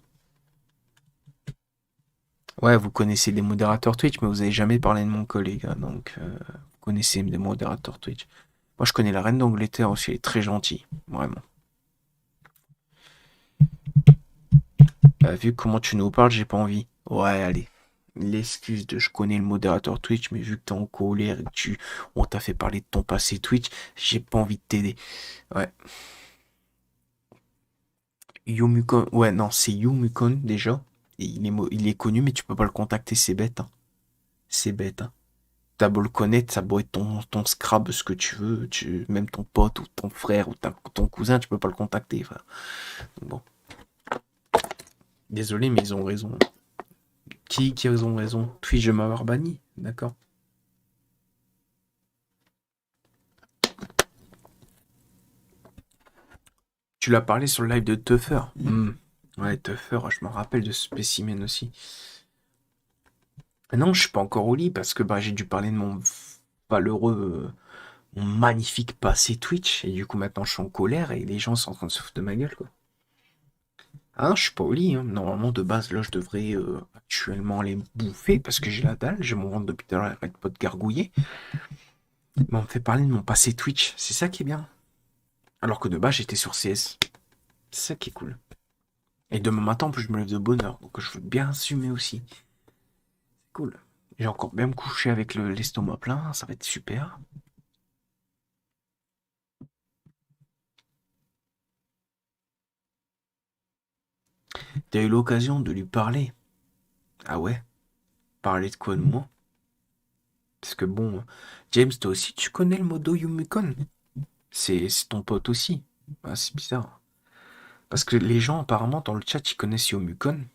Ouais, vous connaissez des modérateurs Twitch, mais vous avez jamais parlé de mon collègue, hein, donc vous connaissez des modérateurs Twitch. Moi, je connais la reine d'Angleterre aussi, elle est très gentille, vraiment. Bah, vu comment tu nous parles, j'ai pas envie. Ouais, allez. L'excuse de je connais le modérateur Twitch, mais vu que t'es en colère et que on t'a fait parler de ton passé Twitch, j'ai pas envie de t'aider. Ouais. Yumukon, ouais, non, c'est Yumukon déjà. Et il est connu, mais tu peux pas le contacter, c'est bête, hein. C'est bête, hein. T'as beau le connaître, ça beau être ton scrab, ce que tu veux, même ton pote ou ton frère ou ton cousin, tu peux pas le contacter, frère. Donc bon, désolé, mais ils ont raison. Qui ont raison? Puis-je m'avoir banni? D'accord. Tu l'as parlé sur le live de Tuffer. Ouais, Tuffer, je me rappelle de ce spécimen aussi. Non, je suis pas encore au lit parce que bah, j'ai dû parler de mon valeureux, mon magnifique passé Twitch. Et du coup, maintenant, je suis en colère et les gens sont en train de se foutre de ma gueule, quoi. Ah, je suis pas au lit, hein. Normalement, de base, là, je devrais actuellement les bouffer parce que j'ai la dalle. J'ai mon ventre depuis tout à l'heure, arrête pas de gargouiller. Mais on me fait parler de mon passé Twitch. C'est ça qui est bien. Alors que de base, j'étais sur CS. C'est ça qui est cool. Et demain matin, en plus, je me lève de bonne heure. Donc, je veux bien assumer aussi. C'est cool. J'ai encore bien me coucher avec l'estomac plein. Ça va être super. T'as eu l'occasion de lui parler. Ah ouais? Parler de quoi de moi? Parce que bon, James, toi aussi, tu connais le modo Yumikon? C'est ton pote aussi. Ah, c'est bizarre. Parce que les gens, apparemment, dans le chat, ils connaissent Yomukon.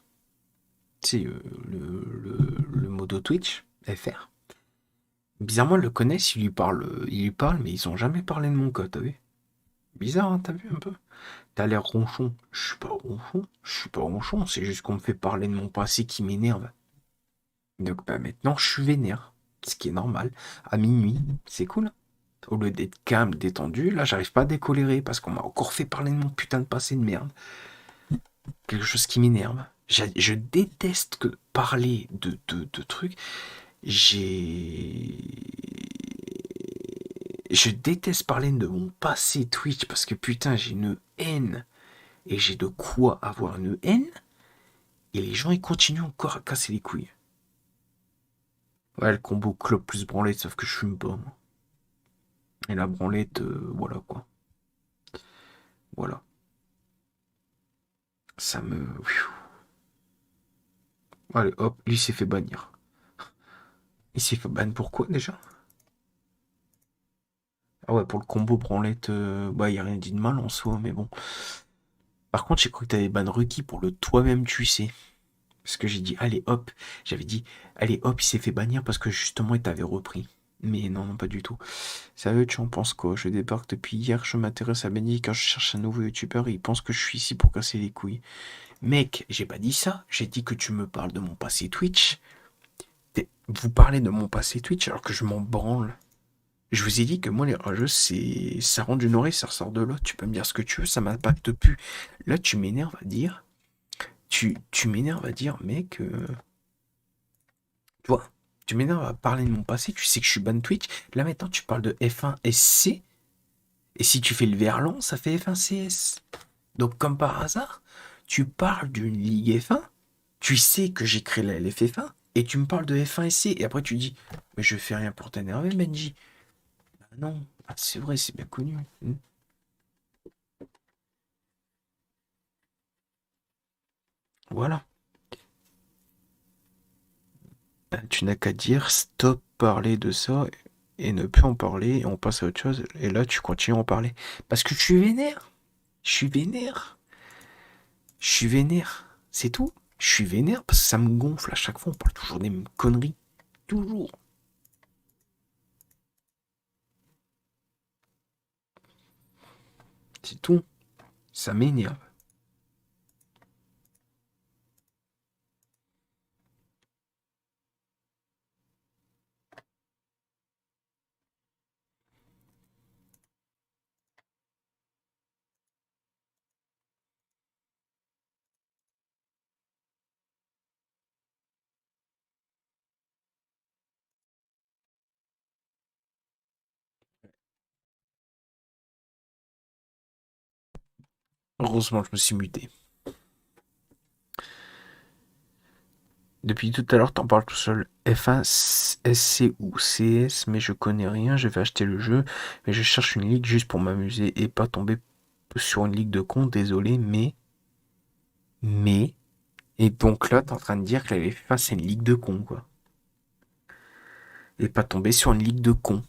C'est le modo Twitch, FR. Bizarrement, ils le connaissent, ils lui parlent, mais ils ont jamais parlé de mon code, t'as vu? Bizarre, hein, t'as vu un peu? T'as l'air ronchon. Je suis pas ronchon. Je suis pas ronchon, c'est juste qu'on me fait parler de mon passé qui m'énerve. Donc bah maintenant, je suis vénère. Ce qui est normal. À minuit, c'est cool. Au lieu d'être calme, détendu, là, j'arrive pas à décolérer parce qu'on m'a encore fait parler de mon putain de passé de merde. Quelque chose qui m'énerve. Je déteste parler de trucs. J'ai. Je déteste parler de mon passé Twitch parce que putain, j'ai une haine. Et j'ai de quoi avoir une haine. Et les gens, ils continuent encore à casser les couilles. Ouais, le combo clope plus branlette, sauf que je fume pas, moi. Et la branlette, voilà quoi. Voilà. Ça me. Allez, hop, lui s'est fait bannir. Il s'est fait ban pourquoi déjà? Ah ouais, pour le combo branlette, bah y a rien dit de mal en soi, mais bon. Par contre, j'ai cru que t'avais ban Ruki pour le toi-même tu sais. Parce que j'ai dit, allez hop, j'avais dit, allez hop, il s'est fait bannir parce que justement il t'avait repris. Mais non, non, pas du tout. Sérieux, tu en penses quoi? Je débarque depuis hier, je m'intéresse à Benny quand je cherche un nouveau youtubeur et il pense que je suis ici pour casser les couilles. Mec, j'ai pas dit ça, j'ai dit que tu me parles de mon passé Twitch. Vous parlez de mon passé Twitch alors que je m'en branle. Je vous ai dit que moi, les rageux, ça rentre d'une oreille, ça ressort de l'autre. Tu peux me dire ce que tu veux, ça m'impacte plus. Là, tu m'énerves à dire. Tu m'énerves à dire, mec. Tu vois, tu m'énerves à parler de mon passé. Tu sais que je suis ban Twitch. Là, maintenant, tu parles de F1 SC. Et si tu fais le verlan, ça fait F1 CS. Donc, comme par hasard, tu parles d'une Ligue F1. Tu sais que j'ai créé la LFF1. Et tu me parles de F1 SC, et après tu dis, mais je fais rien pour t'énerver, Benji. Ah non, ah, c'est vrai, c'est bien connu. Voilà. Ben, tu n'as qu'à dire stop parler de ça et ne plus en parler et on passe à autre chose. Et là, tu continues à en parler. Parce que je suis vénère. Je suis vénère. Je suis vénère. C'est tout. Je suis vénère parce que ça me gonfle. À chaque fois, on parle toujours des mêmes conneries. Toujours. C'est tout. Ça m'énerve. Heureusement, je me suis muté. Depuis tout à l'heure, t'en parles tout seul. F1, SC ou CS, mais je connais rien. Je vais acheter le jeu, mais je cherche une ligue juste pour m'amuser et pas tomber sur une ligue de cons. Désolé, mais. Et donc là, t'es en train de dire que la F1, c'est une ligue de cons, quoi. Et pas tomber sur une ligue de cons.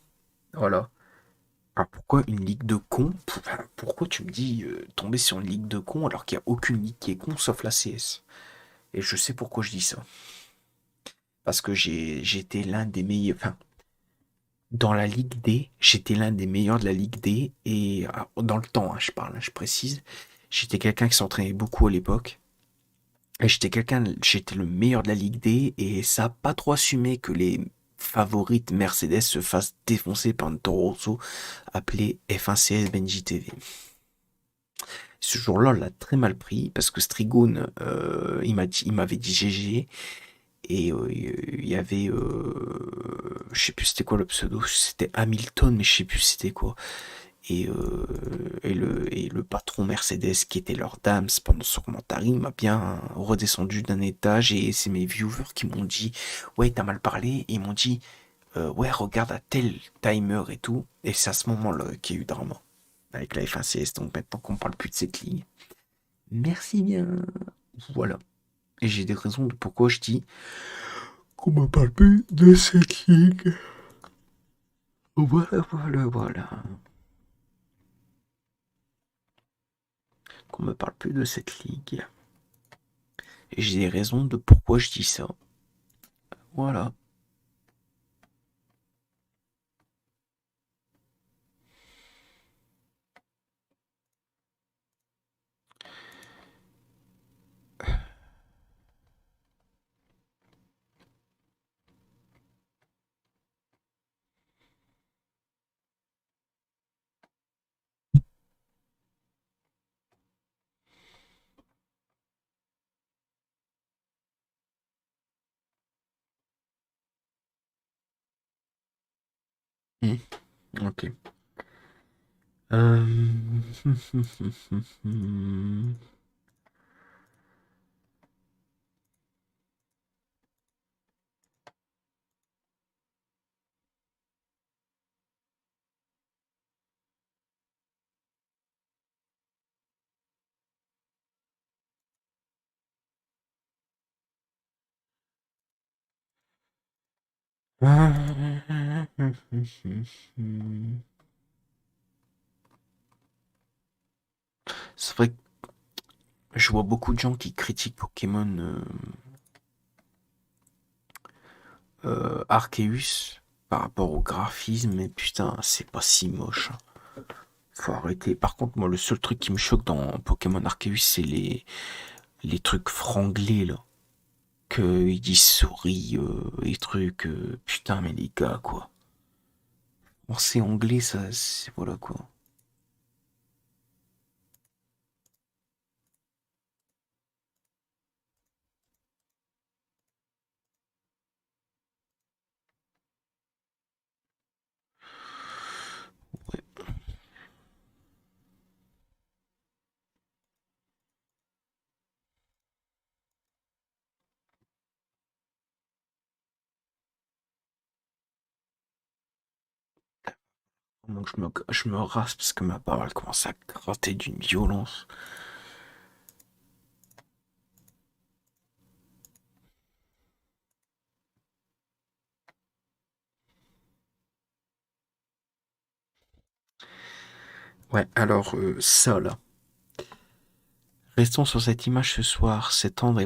Voilà. Alors pourquoi une ligue de cons? Pourquoi tu me dis tomber sur une ligue de cons alors qu'il n'y a aucune ligue qui est con sauf la CS? Et je sais pourquoi je dis ça. Parce que j'étais l'un des meilleurs. Enfin, dans la Ligue D, j'étais l'un des meilleurs de la Ligue D. Et dans le temps, hein, je parle, hein, je précise. J'étais quelqu'un qui s'entraînait beaucoup à l'époque. Et j'étais le meilleur de la Ligue D. Et ça a pas trop assumé que les favorites Mercedes se fassent défoncer par un Toro Rosso appelé F1 CS Benji TV. Ce jour-là, on l'a très mal pris parce que Strigoun, il m'avait dit GG et il y avait, je sais plus c'était quoi le pseudo, c'était Hamilton, mais je sais plus c'était quoi. Et le patron Mercedes qui était leur dame pendant son commentaire, il m'a bien redescendu d'un étage et c'est mes viewers qui m'ont dit ouais t'as mal parlé et ils m'ont dit ouais regarde à tel timer et tout et c'est à ce moment-là qu'il y a eu drama avec la F1 CS donc maintenant qu'on parle plus de cette ligne. Merci bien. Voilà. Et j'ai des raisons de pourquoi je dis qu'on me parle plus de cette ligue. Voilà, voilà, voilà. Qu'on me parle plus de cette ligue. Et j'ai des raisons de pourquoi je dis ça. Voilà. Hmm, ok. Euh... C'est vrai que je vois beaucoup de gens qui critiquent Pokémon Arceus par rapport au graphisme, mais putain, c'est pas si moche, hein. Faut arrêter. Par contre, moi, le seul truc qui me choque dans Pokémon Arceus, c'est les trucs franglais, là. Que ils disent souris, et trucs. Putain, mais les gars, quoi. Bon, c'est anglais, ça, c'est voilà, quoi. Ouais. Donc je me rase parce que ma parole commence à gratter d'une violence. Ouais, alors ça là. Restons sur cette image ce soir, c'est tendre et